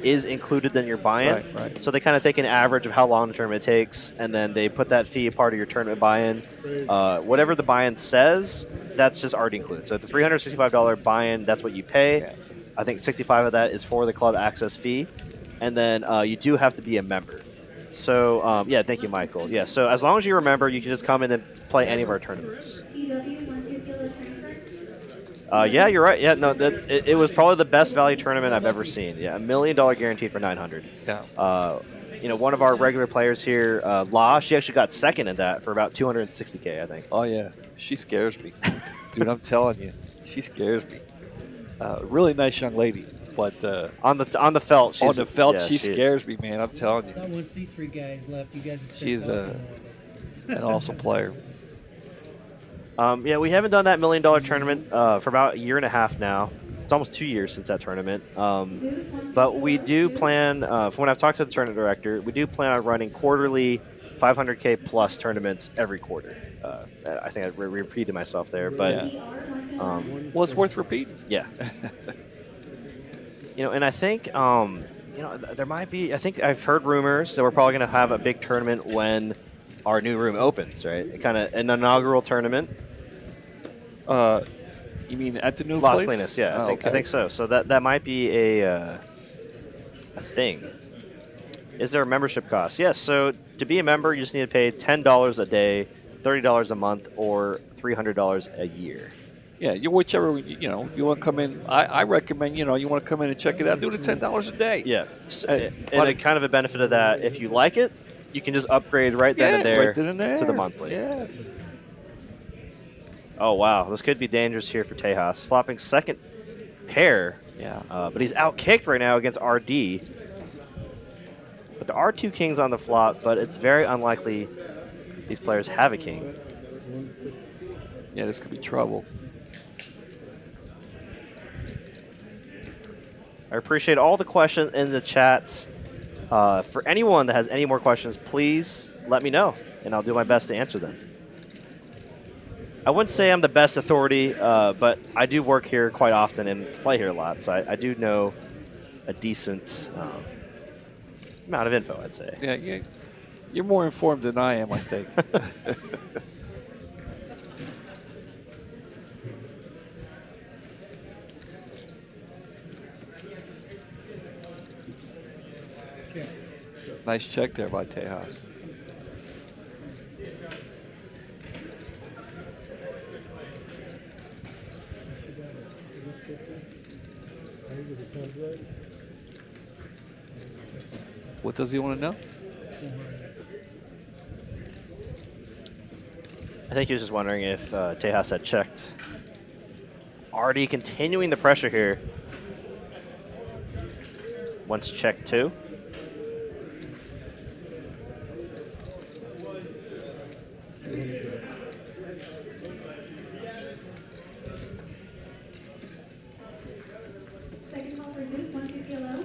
is included in your buy-in. Right. So they kind of take an average of how long the tournament takes, and then they put that fee part of your tournament buy-in. Whatever the buy-in says, that's just already included. So the $365 buy-in, that's what you pay. Yeah. I think 65 of that is for the club access fee, and then you do have to be a member. So, yeah, thank you, Michael. Yeah, so as long as you're a member, you can just come in and play any of our tournaments. Yeah, you're right. Yeah, no, it was probably the best value tournament I've ever seen. Yeah, $1 million guaranteed for 900. Yeah. One of our regular players here, La, she actually got second in that for about 260K, I think. Oh yeah, she scares me, dude. I'm telling you, she scares me. Really nice young lady, but on the felt, she scares me, man. I'm telling you. Not once these 3 guys left, you guys would stay She's an awesome player. Yeah, we haven't done that $1 million tournament for about a year and a half now. It's almost 2 years since that tournament. But we do plan, from when I've talked to the tournament director, we do plan on running quarterly 500K plus tournaments every quarter. I think I repeated myself there, but well, it's worth repeating. Yeah. And I think there might be. I think I've heard rumors that we're probably going to have a big tournament when our new room opens, right? Kind of an inaugural tournament. You mean at the new Las place? Colinas, yeah. Oh, I think so. So that might be a thing. Is there a membership cost? Yes. So to be a member, you just need to pay $10 a day, $30 a month, or $300 a year. Yeah, whichever, if you want to come in, I recommend, you want to come in and check it out, do the $10 a day. Yeah. And a kind of a benefit of that, if you like it, you can just upgrade right then and there to the monthly. Yeah. Oh, wow. This could be dangerous here for Tejas. Flopping second pair. Yeah. But he's out-kicked right now against RD. But there are 2 kings on the flop, but it's very unlikely these players have a king. Yeah, this could be trouble. I appreciate all the questions in the chats. For anyone that has any more questions, please let me know, and I'll do my best to answer them. I wouldn't say I'm the best authority, but I do work here quite often and play here a lot, so I do know a decent amount of info, I'd say. Yeah, you're more informed than I am, I think. Nice check there by Tejas. What does he want to know? I think he was just wondering if Tejas had checked. Already continuing the pressure here. Once check 2. Second call for Zeus, 1 2 kilo.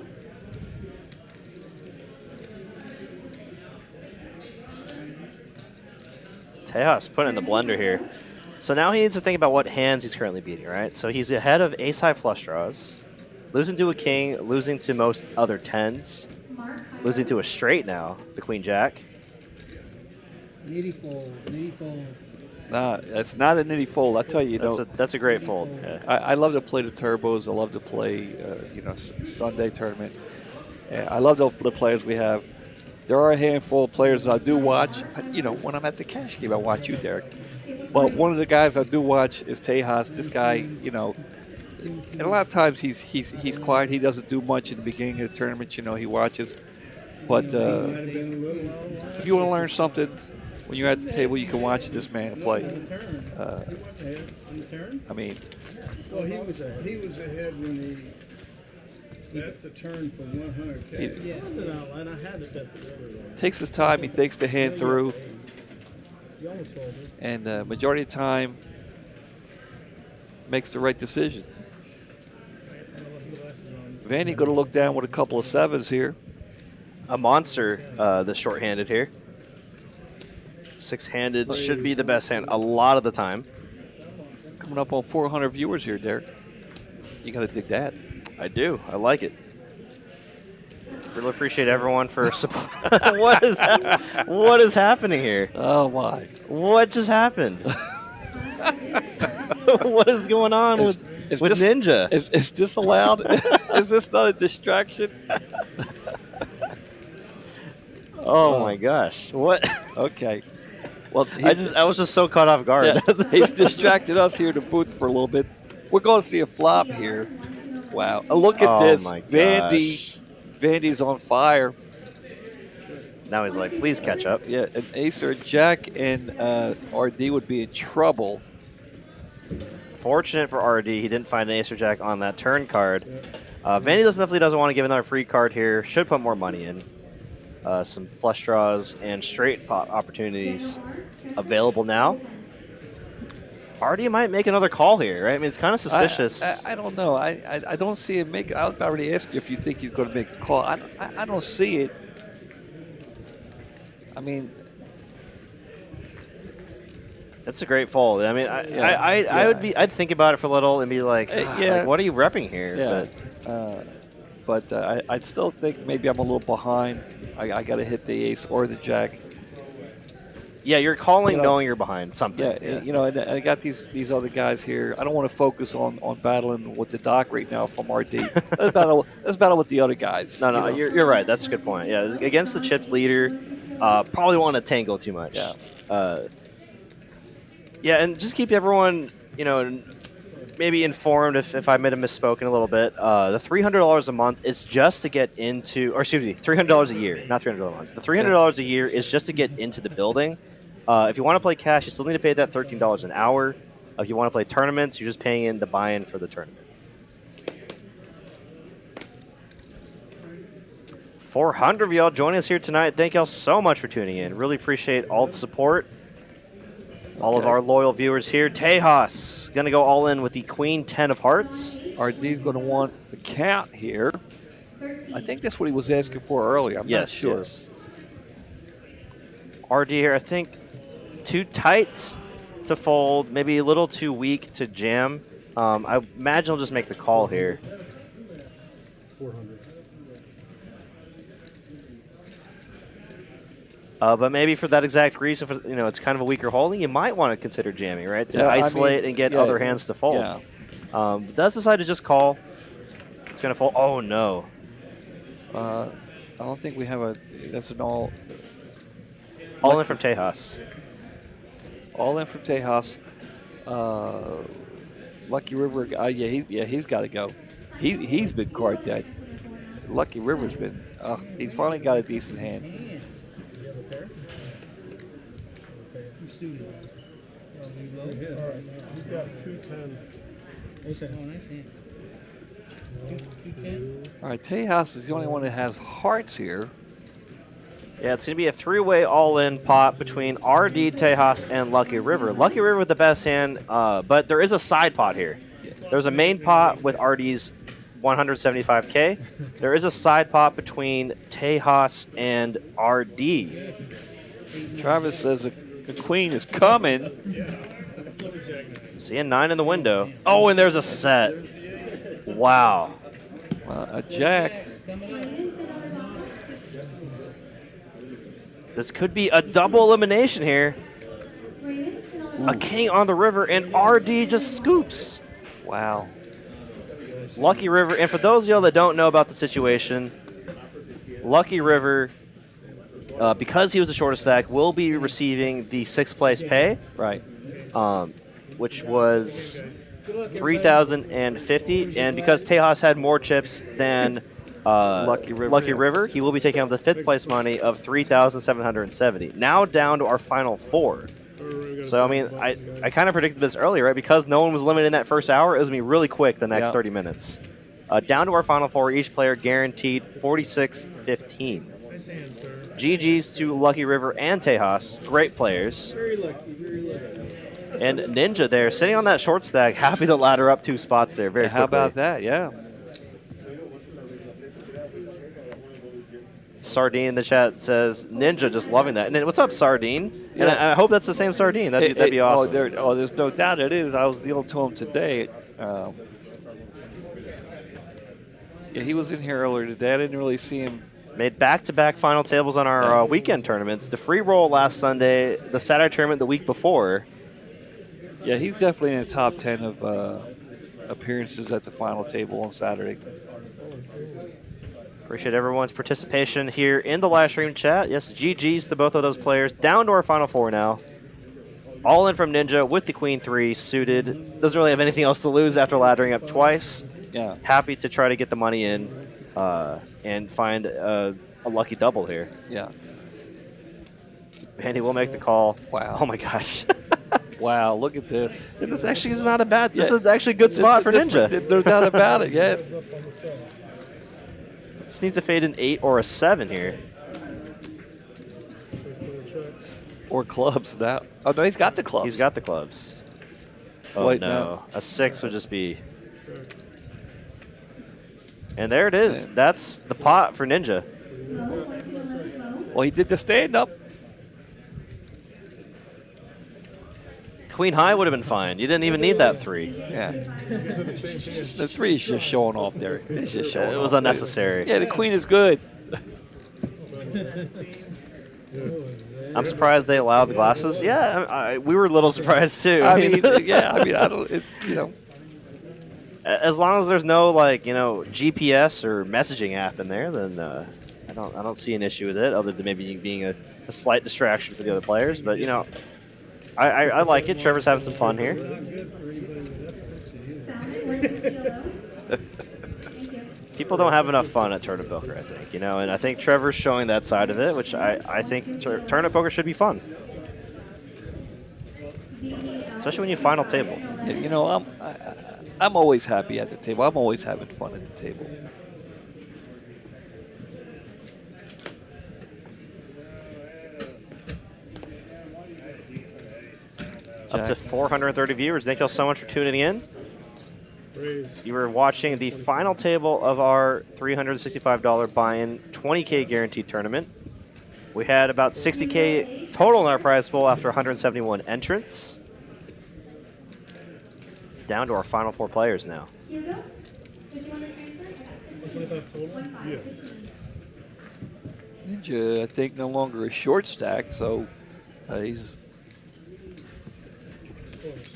Tejas put in the blender here. So now he needs to think about what hands he's currently beating, right? So he's ahead of ace-high flush draws, losing to a king, losing to most other tens, losing to a straight now, the queen-jack. Nitty fold. Nah, it's not a nitty fold. I tell you, That's a great fold. Yeah. I love to play the turbos. I love to play, Sunday tournament. I love the players we have. There are a handful of players that I do watch. When I'm at the cash game, I watch you, Derek. But one of the guys I do watch is Tejas. This guy, and a lot of times he's quiet. He doesn't do much in the beginning of the tournament. He watches. But if you want to learn something, when you're at the table, you can watch this man play. I mean, Well, he was ahead when he bet the turn for 100K. Yeah, that's an outline. I had it bet the other way. takes his time. He thinks the hand through. You almost folded. And majority of the time makes the right decision. Vandy going to look down with a couple of 7s here. A monster, the short-handed here. 6-handed should be the best hand a lot of the time. Coming up on 400 viewers here, Derek. You got to dig that. I do. I like it. Really appreciate everyone for support. What is happening here? Oh my! What just happened? What is going on with Ninja? Is this allowed? Is this not a distraction? Oh my gosh! What? Okay. Well, I was just so caught off guard. Yeah, he's distracted us here in the booth for a little bit. We're going to see a flop here. Wow! Look at this, my Vandy. Vandy's on fire. Now he's like, please catch up. Yeah, an ace or a jack and RD would be in trouble. Fortunate for RD, he didn't find an ace or jack on that turn card. Vandy definitely doesn't want to give another free card here. Should put more money in. Some flush draws and straight pot opportunities available now. RD might make another call here, right? I mean, it's kind of suspicious. I don't know. I don't see him make. I already asked you if you think he's going to make a call. I don't see it. I mean, that's a great fold. I mean, I'd think about it for a little and be like, like, what are you repping here? Yeah. But I'd still think maybe I'm a little behind. I got to hit the ace or the jack. Yeah, you're calling knowing you're behind something. Yeah, and I got these other guys here. I don't want to focus on battling with the doc right now from RD. Let's battle with the other guys. No, you're right. That's a good point. Yeah, against the chip leader, probably want to tangle too much. Yeah. And just keep everyone, maybe informed if I might have misspoken a little bit. The $300 a month is just to get into, or excuse me, $300 a year, not $300 a month. The $300 a year is just to get into the building. If you want to play cash, you still need to pay that $13 an hour. If you want to play tournaments, you're just paying in the buy-in for the tournament. 400 of y'all joining us here tonight. Thank y'all so much for tuning in. Really appreciate all the support. All of our loyal viewers here. Tejas going to go all in with the Queen 10 of Hearts. RD's going to want the count here. I think that's what he was asking for earlier. I'm not sure. Yes. RD here, I think too tight to fold, maybe a little too weak to jam. I imagine he'll just make the call here. 400. But maybe for that exact reason, for, it's kind of a weaker holding, you might want to consider jamming, right? To isolate and get other hands to fold. Yeah. Does decide to just call. It's going to fold. Oh, no. I don't think we have that's an all. All in from Tejas. All in from Tejas. Lucky River, he's got to go. He's been card dead. Lucky River's been. He's finally got a decent hand. He's got 210. Oh, nice hand. 210. All right, Tejas is the only one that has hearts here. Yeah, it's going to be a three-way all-in pot between RD, Tejas, and Lucky River. Lucky River with the best hand, but there is a side pot here. There's a main pot with RD's 175K. There is a side pot between Tejas and RD. Travis says the queen is coming. Seeing 9 in the window. Oh, and there's a set. Wow. A jack. This could be a double elimination here. A king on the river, and RD just scoops. Wow. Lucky River, and for those of y'all that don't know about the situation, Lucky River, because he was the shortest stack, will be receiving the 6th place pay. Right. Which was 3,050, and because Tejas had more chips than Lucky River, he will be taking home the 5th place money of 3,770. Now down to our final 4. So, I mean, I kind of predicted this earlier, right? Because no one was limited in that first hour, it was going to be really quick the next 30 minutes. Down to our final 4, each player guaranteed 46.15. GG's to Lucky River and Tejas, great players. Very lucky, very lucky. And Ninja there, sitting on that short stack, happy to ladder up 2 spots there very quickly. How about that? Yeah. Sardine in the chat says, Ninja just loving that. And then, what's up, Sardine? Yeah. And I hope that's the same Sardine. That'd be awesome. There's no doubt it is. I was dealing to him today. Yeah, he was in here earlier today. I didn't really see him. Made back-to-back final tables on our weekend tournaments. The free roll last Sunday, the Saturday tournament the week before. Yeah, he's definitely in the top 10 of appearances at the final table on Saturday. Appreciate everyone's participation here in the live stream chat. Yes, GG's to both of those players. Down to our final 4 now. All in from Ninja with the Queen 3 suited. Doesn't really have anything else to lose after laddering up twice. Yeah. Happy to try to get the money in and find a lucky double here. Yeah. Andy will make the call. Wow. Oh my gosh. Wow, look at this. And this actually is not a bad, this is actually a good spot for Ninja. No doubt about it, yeah. Just needs to fade an 8 or a 7 here. Or clubs now. Oh, no, he's got the clubs. He's got the clubs. Oh, Wait, no. A 6 would just be... And there it is. That's the pot for Ninja. Well, he did the stand-up. Queen high would have been fine. You didn't even need that 3. Yeah. The 3 is just showing off there. It's just showing It was unnecessary. Yeah, the queen is good. I'm surprised they allowed the glasses. Yeah, we were a little surprised too. I mean, I don't, As long as there's no GPS or messaging app in there, then I don't see an issue with it, other than maybe being a slight distraction for the other players. But I like it. Trevor's having some fun here. People don't have enough fun at Turnip Poker, I think, and I think Trevor's showing that side of it, which I think Turnip Poker should be fun. Especially when you final table. I'm always happy at the table. I'm always having fun at the table. Up to 430 viewers. Thank you all so much for tuning in. Raise. You were watching the final table of our $365 buy-in 20K guaranteed tournament. We had about 60K total in our prize pool after 171 entrants. Down to our final 4 players now. Hugo, did you want to transfer? 25 total? Yes. Ninja, I think, no longer a short stack, so he's Close.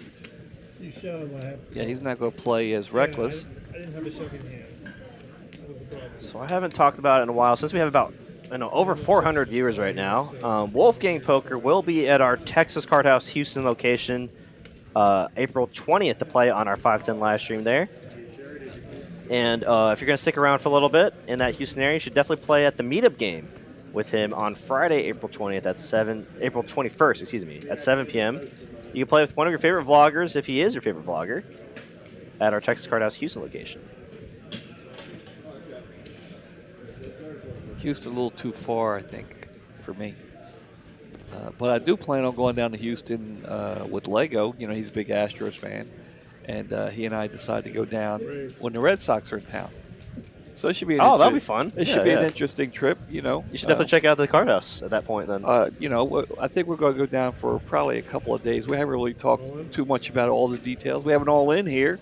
You showed what happened. yeah, he's not going to play as reckless. I didn't have a shove in hand. That was the problem. So I haven't talked about it in a while. Since we have about over 400 viewers right now, Wolfgang Poker will be at our Texas Card House Houston location April 20th to play on our 510 live stream there. And if you're going to stick around for a little bit in that Houston area, you should definitely play at the meetup game with him on Friday, April 20th at April 21st, excuse me, at 7 p.m. You can play with one of your favorite vloggers, if he is your favorite vlogger, at our Texas Card House Houston location. Houston a little too far, I think, for me. But I do plan on going down to Houston with Lego. You know, he's a big Astros fan. And he and I decided to go down when the Red Sox are in town. So it should be that'll be fun. It should be an interesting trip, you know. You should definitely check out the card house at that point then. You know, I think we're going to go down for probably a couple of days. We haven't really talked too much about all the details. We have it all in here.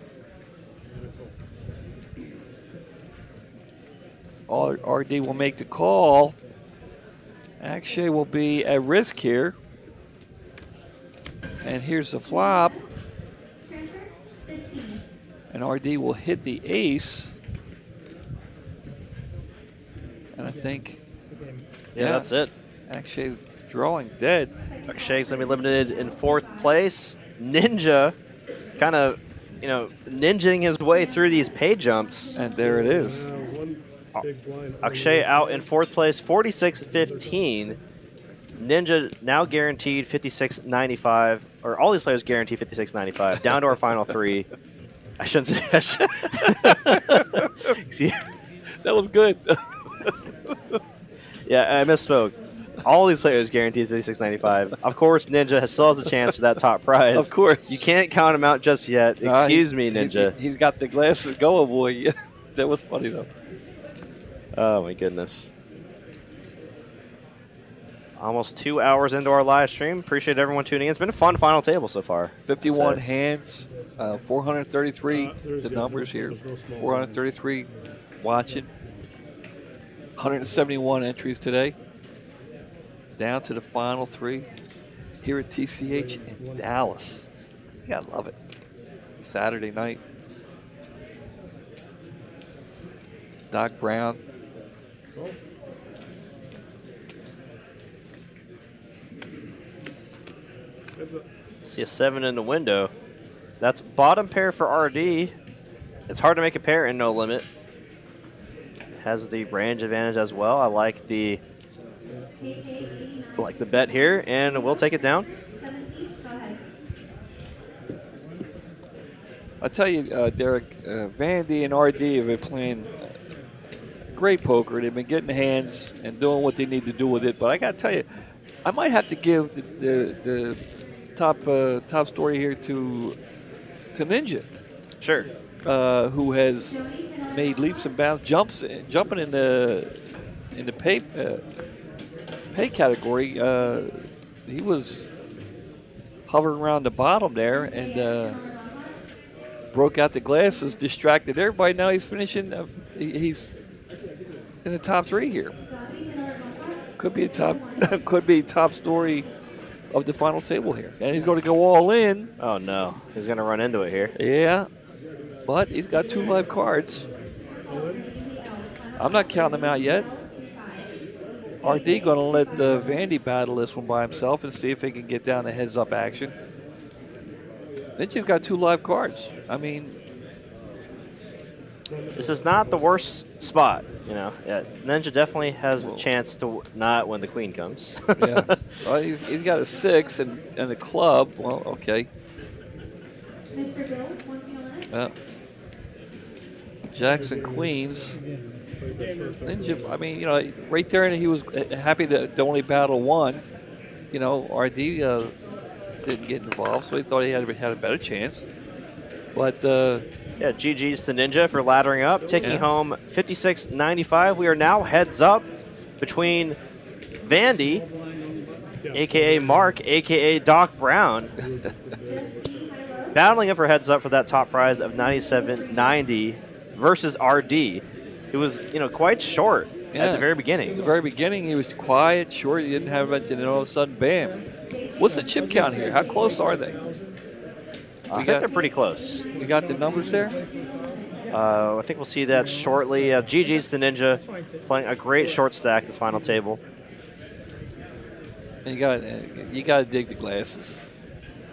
RD will make the call. Akshay will be at risk here. And here's the flop. And RD will hit the ace. And I think... Yeah, that's it. Akshay's drawing dead. Akshay's going to be limited in 4th place. Ninja kind of, ninjaing his way through these pay jumps. And there it is. One big blind. Akshay out in 4th place, 46.15. Ninja now guaranteed 56.95, or all these players guaranteed 56.95. Down to our final 3. I shouldn't say. Excuse. That was good. Yeah, I misspoke. All these players guaranteed 56.95. Of course, Ninja still has a chance for that top prize. Of course. You can't count him out just yet. Excuse me, Ninja. He's got the glasses going, boy. That was funny, though. Oh, my goodness. Almost 2 hours into our live stream. Appreciate everyone tuning in. It's been a fun final table so far. 51 hands, 433, the numbers here. 433 watching. 171 entries today. Down to the final 3 here at TCH in Dallas. You gotta love it. Saturday night. Doc Brown. See a 7 in the window. That's bottom pair for RD. It's hard to make a pair in no limit. Has the range advantage as well. I like the bet here, and we'll take it down. I tell you, Derek, Vandy and RD have been playing great poker. They've been getting hands and doing what they need to do with it. But I got to tell you, I might have to give the top story here to Ninja. Sure. Who has made leaps and bounds, jumping in the pay category. He was hovering around the bottom there and broke out the glasses, distracted everybody. Now he's finishing. He's in the top 3 here. Could be a top story of the final table here, and he's going to go all in. Oh no, he's going to run into it here. Yeah, but he's got 2 live cards. I'm not counting him out yet. RD going to let Vandy battle this one by himself and see if he can get down the heads-up action. Ninja's got 2 live cards. I mean, this is not the worst spot, Yeah, Ninja definitely has a chance to not when the queen comes. Yeah, well, he's got a 6 and a club. Well, okay. Mr. Bill, once you on it. Jackson Queens. Ninja, I mean, right there, and he was happy to only battle 1. RD didn't get involved, so he thought he had a better chance. But Yeah, GG's to Ninja for laddering up, taking Yeah. home 56.95. We are now heads up between Vandy, a.k.a. Mark, a.k.a. Doc Brown, battling up for heads up for that top prize of 97.90 versus RD, who was, quite short at the very At the beginning. very beginning, he was quiet, short. He didn't have much, and then all of a sudden, bam. What's the chip count here? How close are they? I think they're pretty close. We got the numbers there? I think we'll see that shortly. GG's to Ninja, playing a great short stack this final table. And you got to dig the glasses.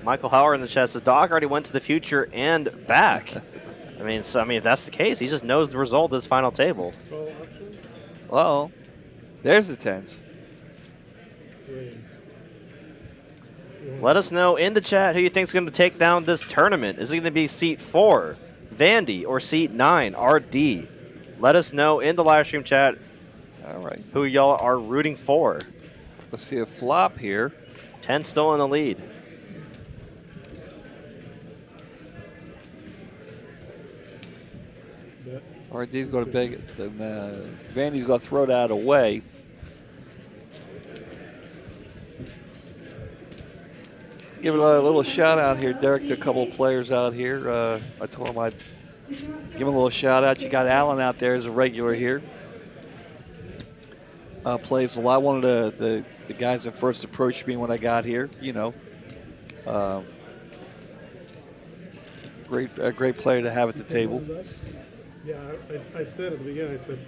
Michael Hauer in the chat says Doc already went to the future and back. I mean, if that's the case, he just knows the result of this final table. Well, there's the tens. Let us know in the chat who you think is going to take down this tournament. Is it going to be seat 4, Vandy, or seat 9, RD? Let us know in the live stream chat. All right. Who y'all are rooting for. Let's see a flop here. 10 still in the lead. RD's going to beg it. Vandy's going to throw that away. Give it a little shout out here, Derek, to a couple of players out here. I told him I'd give him a little shout out. You got Alan out there as a regular here. Plays a lot. One of the guys that first approached me when I got here, a great player to have at the table. Yeah, I said at the beginning, I said,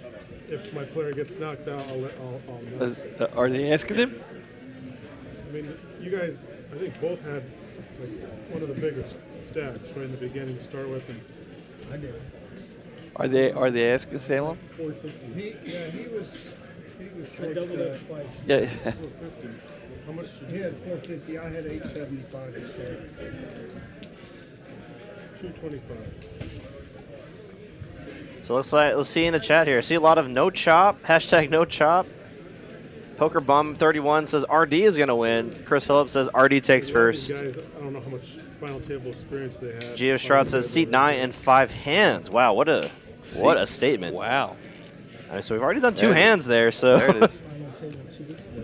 if my player gets knocked out, I'll knock. Are they asking him? I mean, you guys, I think both had like one of the biggest stacks right in the beginning to start with. And I did. Are they asking Salem? 450. He was I short doubled stack. up twice. Yeah. 450. How much did He you had 450. I had 875 instead. 225. So let's see in the chat here. I see a lot of no chop, hashtag no chop. Poker Bum 31 says RD is going to win. Chris Phillips says RD takes A lot of first. these guys, I don't know how much final table experience they had. Geo Stroud says seat 9 and 5 hands. Wow, what a statement. Wow. All right, so we've already done 2 There it hands there. So There it is. Final table 2 weeks ago.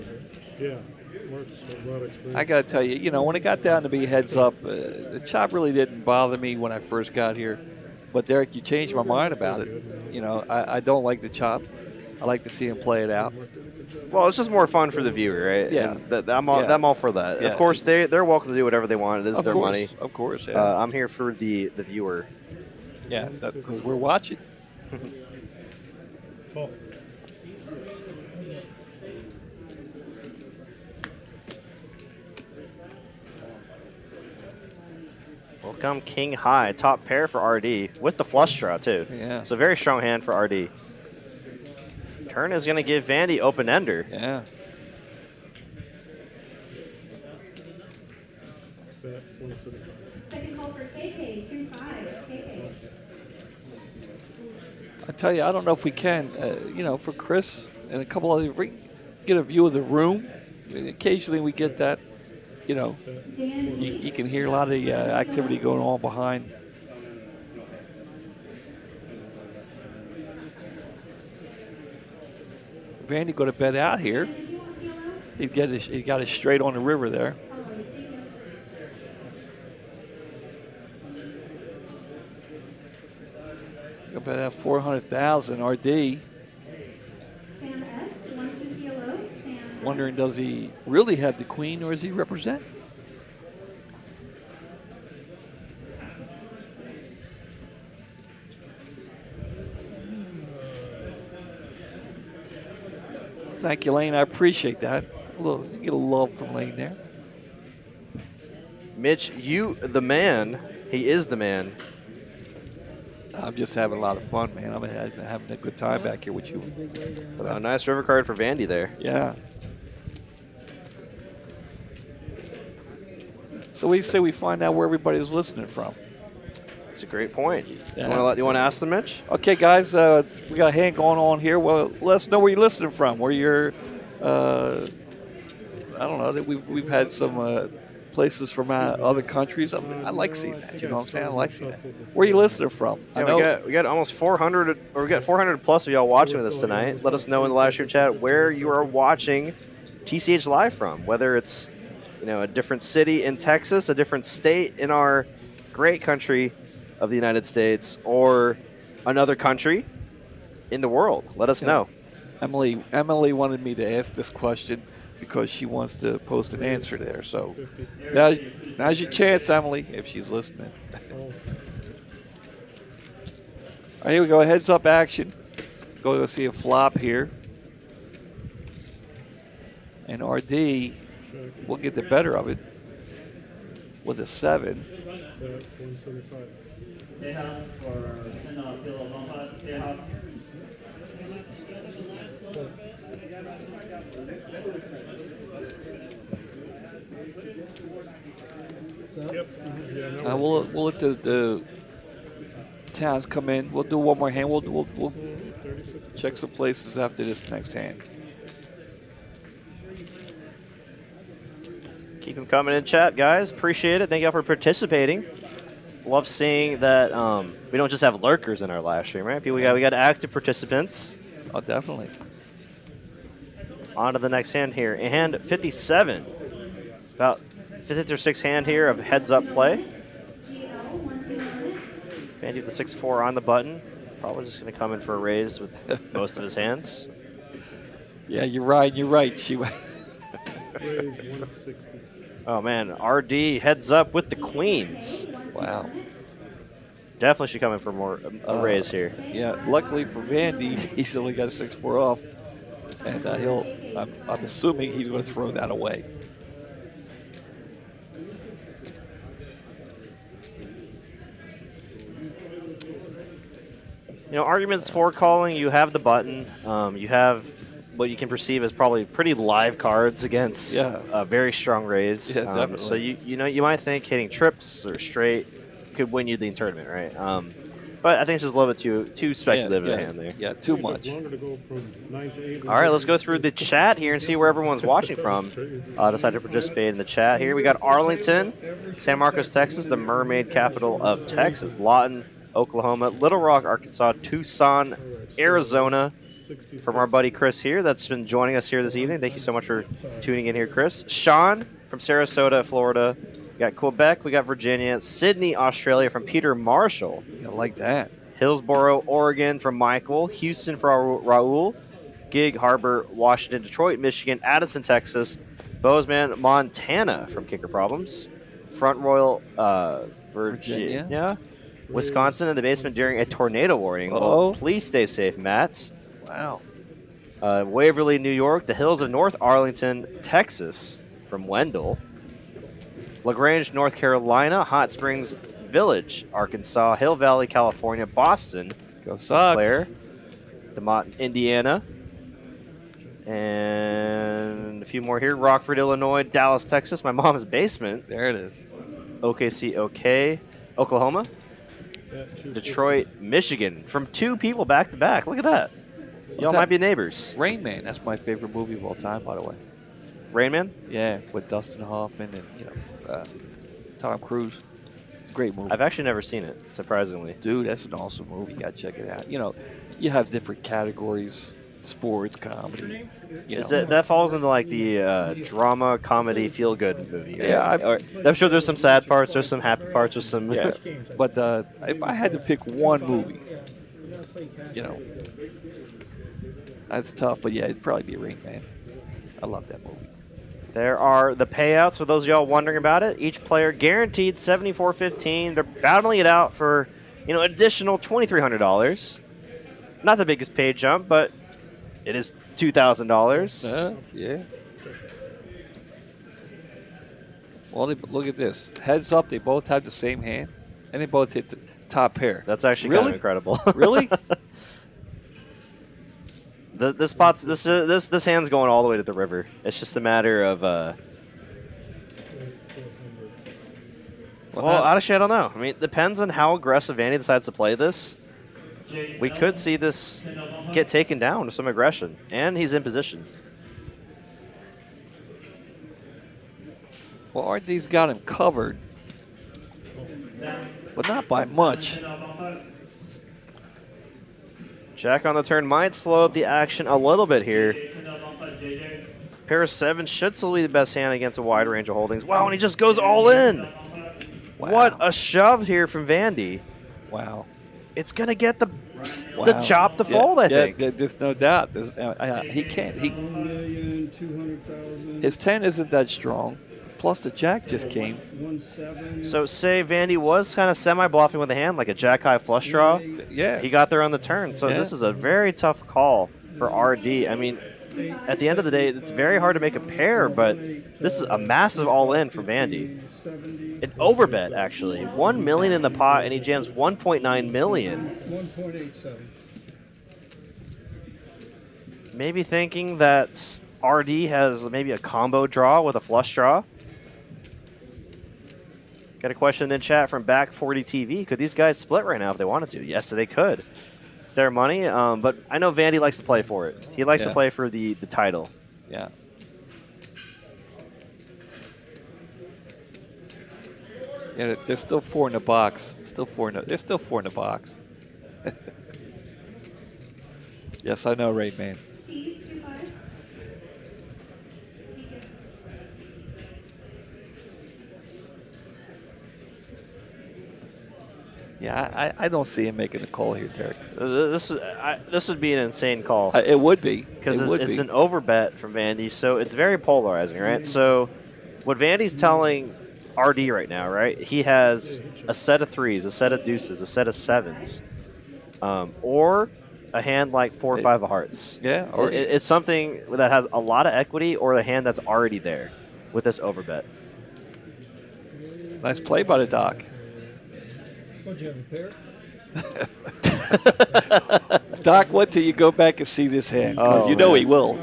Yeah, Mark's a lot of experience. I got to tell you, when it got down to be heads up, the chop really didn't bother me when I first got here. But Derek, you changed my mind about it. I don't like the chop. I like to see him play it out. well, it's just more fun for the viewer, right? Yeah. And I'm all for that. Yeah. Of course, they're welcome to do whatever they want. It is their money. Of course, yeah. I'm here for the viewer. Yeah, because we're watching. Paul. Welcome King High, top pair for RD with the flush draw too. Yeah. So very strong hand for RD. Turn is going to give Vandy open ender. Yeah. Bet 175. Second call for KK, 2-5, KK. I tell you, I don't know if we can, for Chris and a couple others, if we can get a view of the room. Occasionally we get that, Dan, you can hear a lot of the activity going on behind. Vandy got to bed out here. did you want PLO? He got it straight on the river there. Oh, thank you. Got bet out 400,000 RD. Sam S, 1-2 PLO. Sam S. Wondering, does he really have the queen or does he represent? Thank you, Lane. I appreciate that. Get a love from Lane there. Mitch, you the man. He is the man. I'm just having a lot of fun, man. I'm having a good time back here with you. A nice river card for Vandy there. Yeah. So we say we find out where everybody's listening from. That's a great point. Yeah. You want to ask the Mitch? Okay, guys, we got a hand going on here. Well, let us know where you're listening from. Where you're, I don't know. That we've had some places from other countries. I like seeing that. You know what I'm saying? I like seeing that. Where are you listening from? I know. We got almost 400, or we got 400 plus of y'all watching with us tonight. Let us know in the live stream chat where you are watching TCH live from. Whether it's a different city in Texas, a different state in our great country of the United States, or another country in the world. Let us know. Emily wanted me to ask this question because she wants to post an answer there. So now's your chance, Emily, if she's listening. All right, here we go. Heads up action. Go see a flop here. And RD will get the better of it with a 7. 175. Tejas for 10 kilo long Tejas. Yep. Yeah, We'll let the towns come in. We'll do one more hand. We'll check some places after this next hand. Keep them coming in chat, guys. Appreciate it. Thank y'all for participating. Love seeing that we don't just have lurkers in our live stream, right? We got active participants. Oh, definitely. On to the next hand here. Hand 57. About 5th or 6th hand here of heads-up play. Vandy with the 6-4 on the button. Probably just going to come in for a raise with most of his hands. Yeah, you're right. You're right. She raise 160. Oh, man. RD heads up with the queens. Wow. Definitely should come in for a raise here. Yeah, luckily for Vandy, he's only got a 6-4 off. And I'm assuming he's going to throw that away. Arguments for calling, you have the button. You have what you can perceive as probably pretty live cards against a very strong raise. Yeah, definitely. So you might think hitting trips or straight could win you the tournament, right? But I think it's just a little bit too speculative of a hand there. Yeah, too much. Longer to go from 9 to 8. All right, let's go through the chat here and see where everyone's watching from. Decide to participate in the chat here. We got Arlington, San Marcos, Texas, the mermaid capital of Texas, Lawton, Oklahoma, Little Rock, Arkansas, Tucson, Arizona, from our buddy Chris here that's been joining us here this evening. Thank you so much for tuning in here, Chris. Sean from Sarasota, Florida. We got Quebec, we got Virginia, Sydney, Australia from Peter Marshall. I like that. Hillsboro, Oregon from Michael. Houston from Raul. Gig Harbor, Washington, Detroit, Michigan, Addison, Texas. Bozeman, Montana from Kicker Problems. Front Royal, Virginia. Wisconsin in the basement during a tornado warning. Well, please stay safe, Matt. Wow. Waverly, New York. The hills of North Arlington, Texas from Wendell. LaGrange, North Carolina. Hot Springs Village, Arkansas. Hill Valley, California. Boston. Go Sox. Claire. DeMont, Indiana. And a few more here. Rockford, Illinois. Dallas, Texas. My mom's basement. There it is. OKC, OK. Oklahoma. Detroit, Michigan. From 2 people back to back. Look at that. Y'all might be neighbors. Rain Man. That's my favorite movie of all time, by the way. Rain Man? Yeah, with Dustin Hoffman and Tom Cruise. It's a great movie. I've actually never seen it, surprisingly. Dude, that's an awesome movie. You gotta check it out. You have different categories: sports, comedy. That falls into like the drama, comedy, feel-good movie. Right? Yeah, I'm sure there's some sad parts, there's some happy parts, there's some. Yeah, but if I had to pick one movie, that's tough. But yeah, it'd probably be Rain Man. I love that movie. There are the payouts for those of y'all wondering about it. Each player guaranteed $74.15. They're battling it out for additional $2,300. Not the biggest pay jump, but it is $2,000. Yeah. Well, look at this. Heads up, they both have the same hand, and they both hit the top pair. That's actually kind of incredible. Really? This hand's going all the way to the river. It's just a matter of. Well, honestly, I don't know. I mean, it depends on how aggressive Vandy decides to play this. We could see this get taken down with some aggression, and he's in position. Well, RD's got him covered, but not by much. Jack on the turn might slow up the action a little bit here. Pair of sevens should still be the best hand against a wide range of holdings. Wow, and he just goes all in. Wow. What a shove here from Vandy. Wow. It's going to get the Wow. chop to fold, I think. Yeah, there's no doubt. He can't. 1,200,000. His 10 isn't that strong. Plus the jack just came. 1,700,000. So say Vandy was kind of semi-bluffing with a hand, like a jack-high flush draw. Yeah. He got there on the turn. So Yeah. this is a very tough call for RD. I mean, at the end of the day, it's very hard to make a pair, but this is a massive all-in for Vandy. An overbet, actually. 1 million in the pot, and he jams 1.9 million. 1.87. Maybe thinking that RD has maybe a combo draw with a flush draw. Got a question in chat from Back 40 TV. Could these guys split right now if they wanted to? Yes, they could. It's their money, but I know Vandy likes to play for it. He likes to play for the title. Yeah. Yeah, there's still 4 in the box. There's still 4 in the box. Yes, I know, Raid Man. Steve, 2-5. Thank you. Yeah, I don't see him making a call here, Derek. This would be an insane call. It would be. Because It would it's be. an overbet from Vandy, so it's very polarizing, right? So what Vandy's telling RD right now, right? He has a set of threes, a set of deuces, a set of sevens, or a hand like 4 or 5 of hearts. Yeah, or It's something that has a lot of equity, or the hand that's already there with this overbet. Nice play by the doc. What'd you have, a pair? Doc, wait till you go back and see this hand, because Oh, you know man. he will.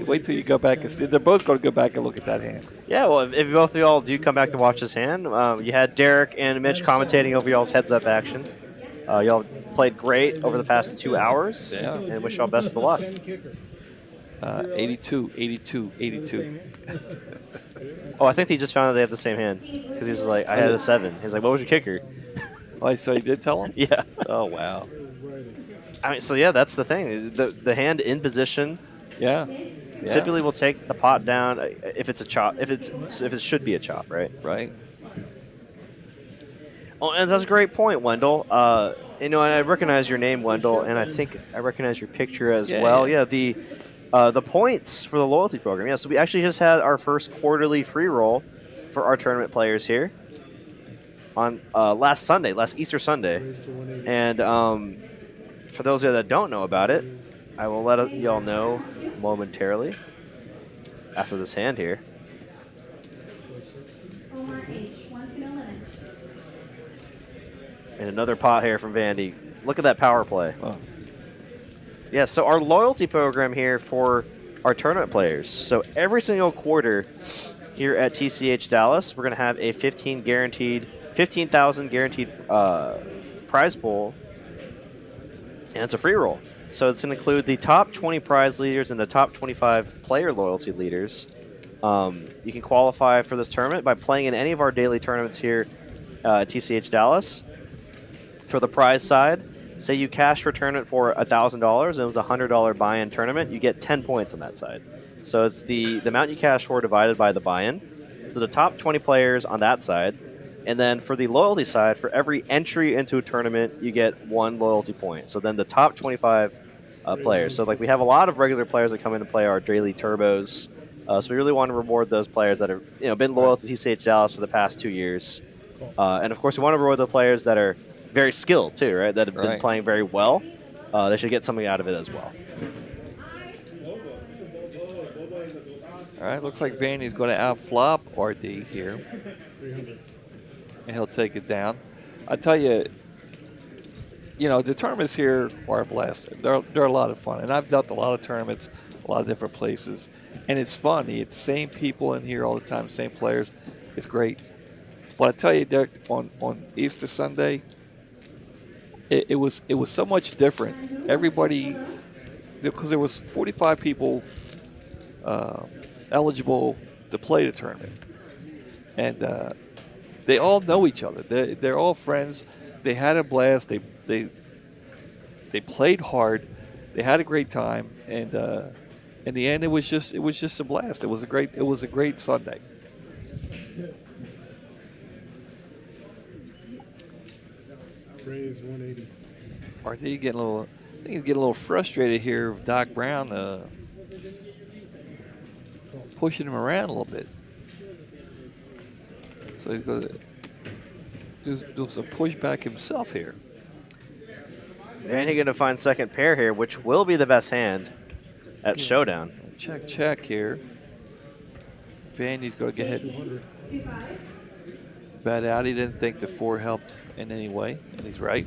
Wait till you go back and see. They're both going to go back and look at that hand. Yeah, well, if both of y'all do come back to watch this hand, you had Derek and Mitch commentating over y'all's heads-up action. Y'all played great over the past 2 hours, Yeah. and wish y'all best of luck. 10 kicker. 82, 82, 82. Oh, I think he just found out they have the same hand, because he was like, I had a 7. He's like, what was your kicker? Oh, so you did tell him? Yeah. Oh, wow. I mean, so yeah, that's the thing. The hand in position Yeah. typically will take the pot down if it's a chop. If it should be a chop, right? Right. Oh, and that's a great point, Wendell. And I recognize your name, Wendell, and I think I recognize your picture as well. Yeah, the points for the loyalty program. Yeah, so we actually just had our first quarterly free roll for our tournament players here on last Easter Sunday. And for those of you that don't know about it, I will let y'all know momentarily after this hand here. Omar H. 1-2 no limit. And another pot here from Vandy. Look at that power play. Oh. Yeah, so our loyalty program here for our tournament players. So every single quarter here at TCH Dallas, we're going to have a 15,000 guaranteed prize pool, and it's a free roll. So it's going to include the top 20 prize leaders and the top 25 player loyalty leaders. You can qualify for this tournament by playing in any of our daily tournaments here at TCH Dallas. For the prize side, say you cash for a tournament for $1,000 and it was a $100 buy-in tournament, you get 10 points on that side. So it's the amount you cash for divided by the buy-in. So the top 20 players on that side. And then for the loyalty side, for every entry into a tournament, you get 1 loyalty point. So then the top 25 players. So like we have a lot of regular players that come in to play our daily turbos. So we really want to reward those players that have been loyal to TCH Dallas for the past 2 years. And of course, we want to reward the players that are very skilled too, right? That have been playing very well. They should get something out of it as well. All right, looks like Vandy's going to outflop RD here. And he'll take it down. I tell you, the tournaments here are a blast. They're a lot of fun. And I've done a lot of tournaments, a lot of different places. And it's fun. It's the same people in here all the time, same players. It's great. But I tell you, Derek, on Easter Sunday, it was so much different. Everybody, because there was 45 people eligible to play the tournament. and they all know each other. They're all friends. They had a blast. They played hard. They had a great time, and in the end, it was just a blast. It was a great Sunday. Raise 180. RD getting a little. I think he's getting a little frustrated here with Doc Brown pushing him around a little bit. So he's going to do some pushback himself here. And he's going to find second pair here, which will be the best hand at Showdown. Check here. Vandy's going to get ahead and bet out. He didn't think the 4 helped in any way, and he's right.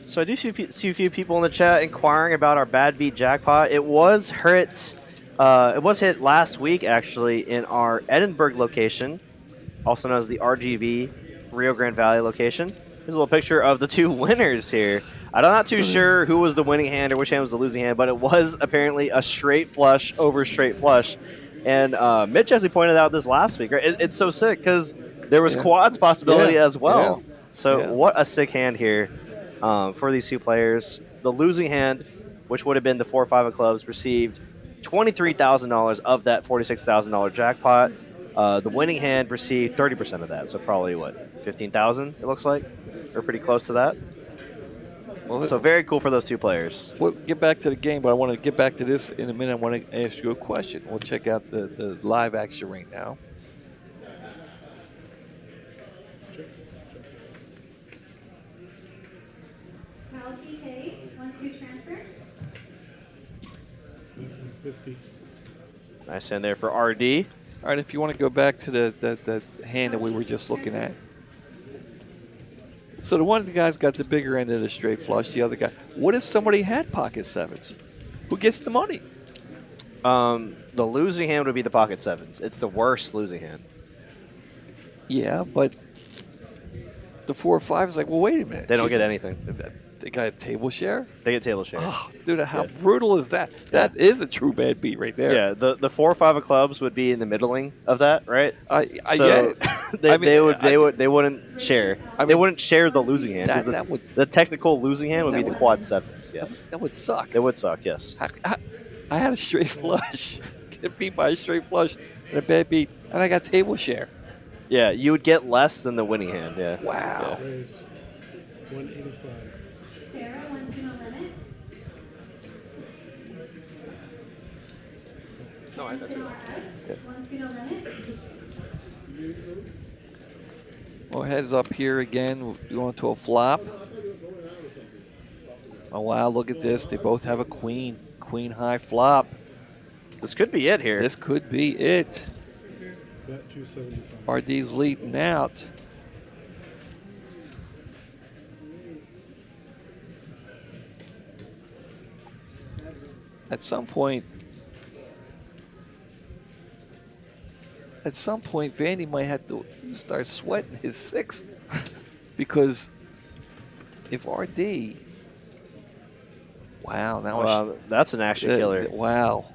So I do see a few people in the chat inquiring about our bad beat jackpot. It was hit. It was hit last week, actually, in our Edinburgh location, also known as the RGV Rio Grande Valley location. Here's a little picture of the 2 winners here. I'm not too sure who was the winning hand or which hand was the losing hand, but it was apparently a straight flush over straight flush. And Mitch actually pointed out this last week. Right? It's so sick because there was quads possibility as well. So what a sick hand here for these 2 players. The losing hand, which would have been the 4 or 5 of clubs, received $23,000 of that $46,000 jackpot. The winning hand received 30% of that, so probably what, $15,000? It looks like, or pretty close to that. Well, so very cool for those 2 players. We'll get back to the game, but I want to get back to this in a minute. I want to ask you a question. We'll check out the live action right now. Cal PK, 1-2 transfer. 50. Nice hand there for RD. All right, if you want to go back to the hand that we were just looking at. So the one of the guys got the bigger end of the straight flush. The other guy. What if somebody had pocket 7s? Who gets the money? The losing hand would be the pocket 7s. It's the worst losing hand. Yeah, but the 4 or 5 is like, well, wait a minute. They don't get anything. They got a table share? They get table share. Oh, dude, how brutal is that? That is a true bad beat right there. Yeah, the 4 or 5 of clubs would be in the middling of that, right? So they wouldn't share. They wouldn't share the losing hand. The technical losing hand would be the quad 7s. Yeah, that would suck. It would suck. Yes. I had a straight flush, get beat by a straight flush and a bad beat, and I got table share. Yeah, you would get less than the winning hand. Yeah. Wow. Yeah. Raise 185. Sarah, 1-2 no limit. No, I know. 1-2 no limit. Well, heads up here again. We're going to a flop. Oh, wow, look at this. They both have a queen. Queen high flop. This could be it here. This could be it. Bet 275. RD's leading out. At some point, Vandy might have to start sweating his 6th because if RD, wow, now that's an action killer. Wow.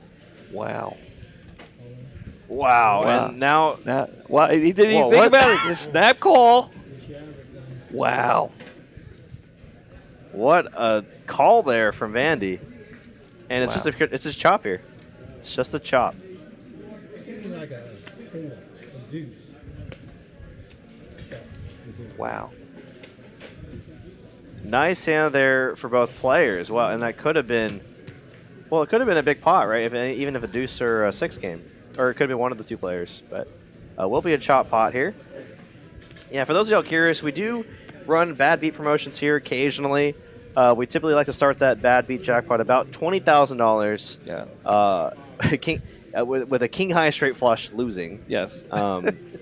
And now well, he didn't even think about it. His snap call. Wow. What a call there from Vandy. And it's it's just chop here. It's just a chop. Like a deuce. Wow. Nice hand there for both players. Wow, and that could have been, well, it could have been a big pot, right? Even if a deuce or a 6 came. Or it could have been one of the 2 players. But will be a chop pot here. Yeah, for those of y'all curious, we do run bad beat promotions here occasionally. We typically like to start that bad beat jackpot about $20,000. Yeah. With a king high straight flush losing. Yes.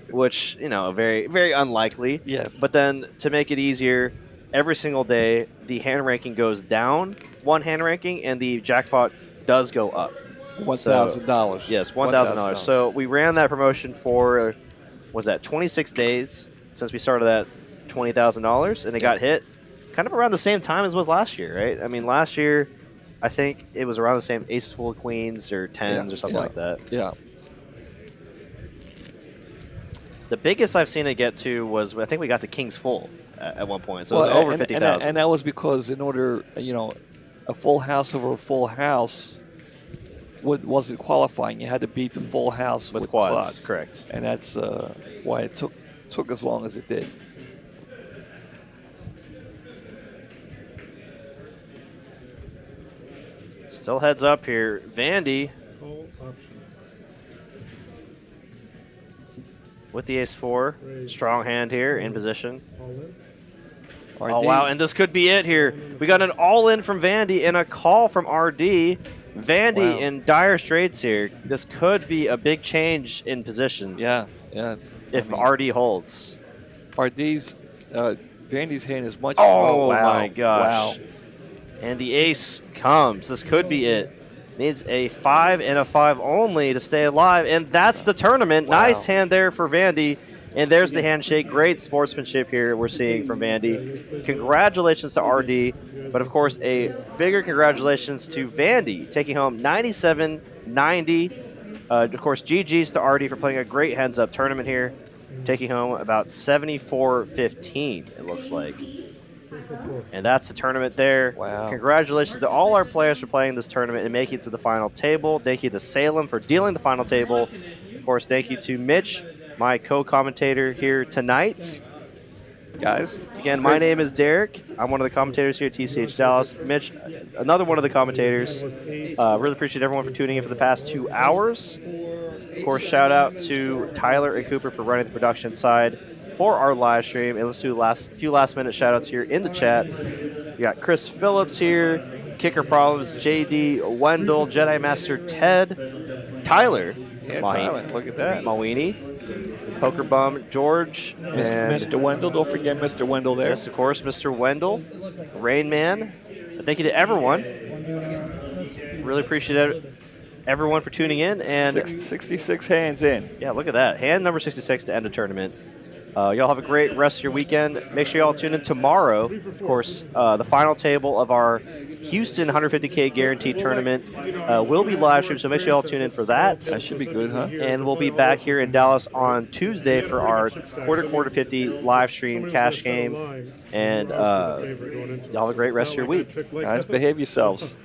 Which, very, very unlikely. Yes. But then to make it easier, every single day the hand ranking goes down 1 hand ranking and the jackpot does go up. $1,000. Yes, $1,000. So we ran that promotion for, was that 26 days since we started that $20,000, and it got hit kind of around the same time as was last year, right? I mean, last year, I think it was around the same ace full of queens or 10s or something like that. Yeah. The biggest I've seen it get to was, I think we got the Kings full at one point. So it was Well, over and- 50,000. And that was because in order, a full house over a full house wasn't qualifying. You had to beat the full house with quads. Correct. And that's why it took as long as it did. Still heads up here. Vandy Call option. with the ace-4. Strong hand here in position. All in. Oh, wow, and this could be it here. We got an all-in from Vandy and a call from RD. Vandy in dire straits here. This could be a big change in position. Yeah. If RD holds. Vandy's hand is much. Oh, wow. my gosh. Wow. And the ace comes. This could be it. Needs a 5 and a 5 only to stay alive, and that's the tournament. Wow. Nice hand there for Vandy. And there's the handshake. Great sportsmanship here we're seeing from Vandy. Congratulations to RD, but of course a bigger congratulations to Vandy, taking home 97-90. Of course, GG's to RD for playing a great heads-up tournament here, taking home about 74-15, it looks like. And that's the tournament there. Wow. Congratulations to all our players for playing this tournament and making it to the final table. Thank you to Salem for dealing the final table. Of course, thank you to Mitch, my co-commentator here tonight. Guys, again, my name is Derek. I'm one of the commentators here at TCH Dallas. Mitch, another one of the commentators. Really appreciate everyone for tuning in for the past 2 hours. Of course, shout out to Tyler and Cooper for running the production side for our live stream. And let's do a few last-minute shout-outs here in the chat. We got Chris Phillips here, Kicker Problems, JD Wendell, Jedi Master Ted, Tyler, Tyler, look at that. Mawini, Poker Bum, George, and Mr. Wendell. Don't forget Mr. Wendell there. Yes, of course, Mr. Wendell, Rain Man. Thank you to everyone. Really appreciate everyone for tuning in. And 66 hands in. Yeah, look at that. Hand number 66 to end the tournament. Y'all have a great rest of your weekend. Make sure y'all tune in tomorrow. Of course, the final table of our Houston 150K guaranteed tournament will be live streamed, so make sure y'all tune in for that. That should be good, huh? And we'll be back here in Dallas on Tuesday for our quarter 50 live stream cash game. And y'all have a great rest of your week. Guys, behave yourselves.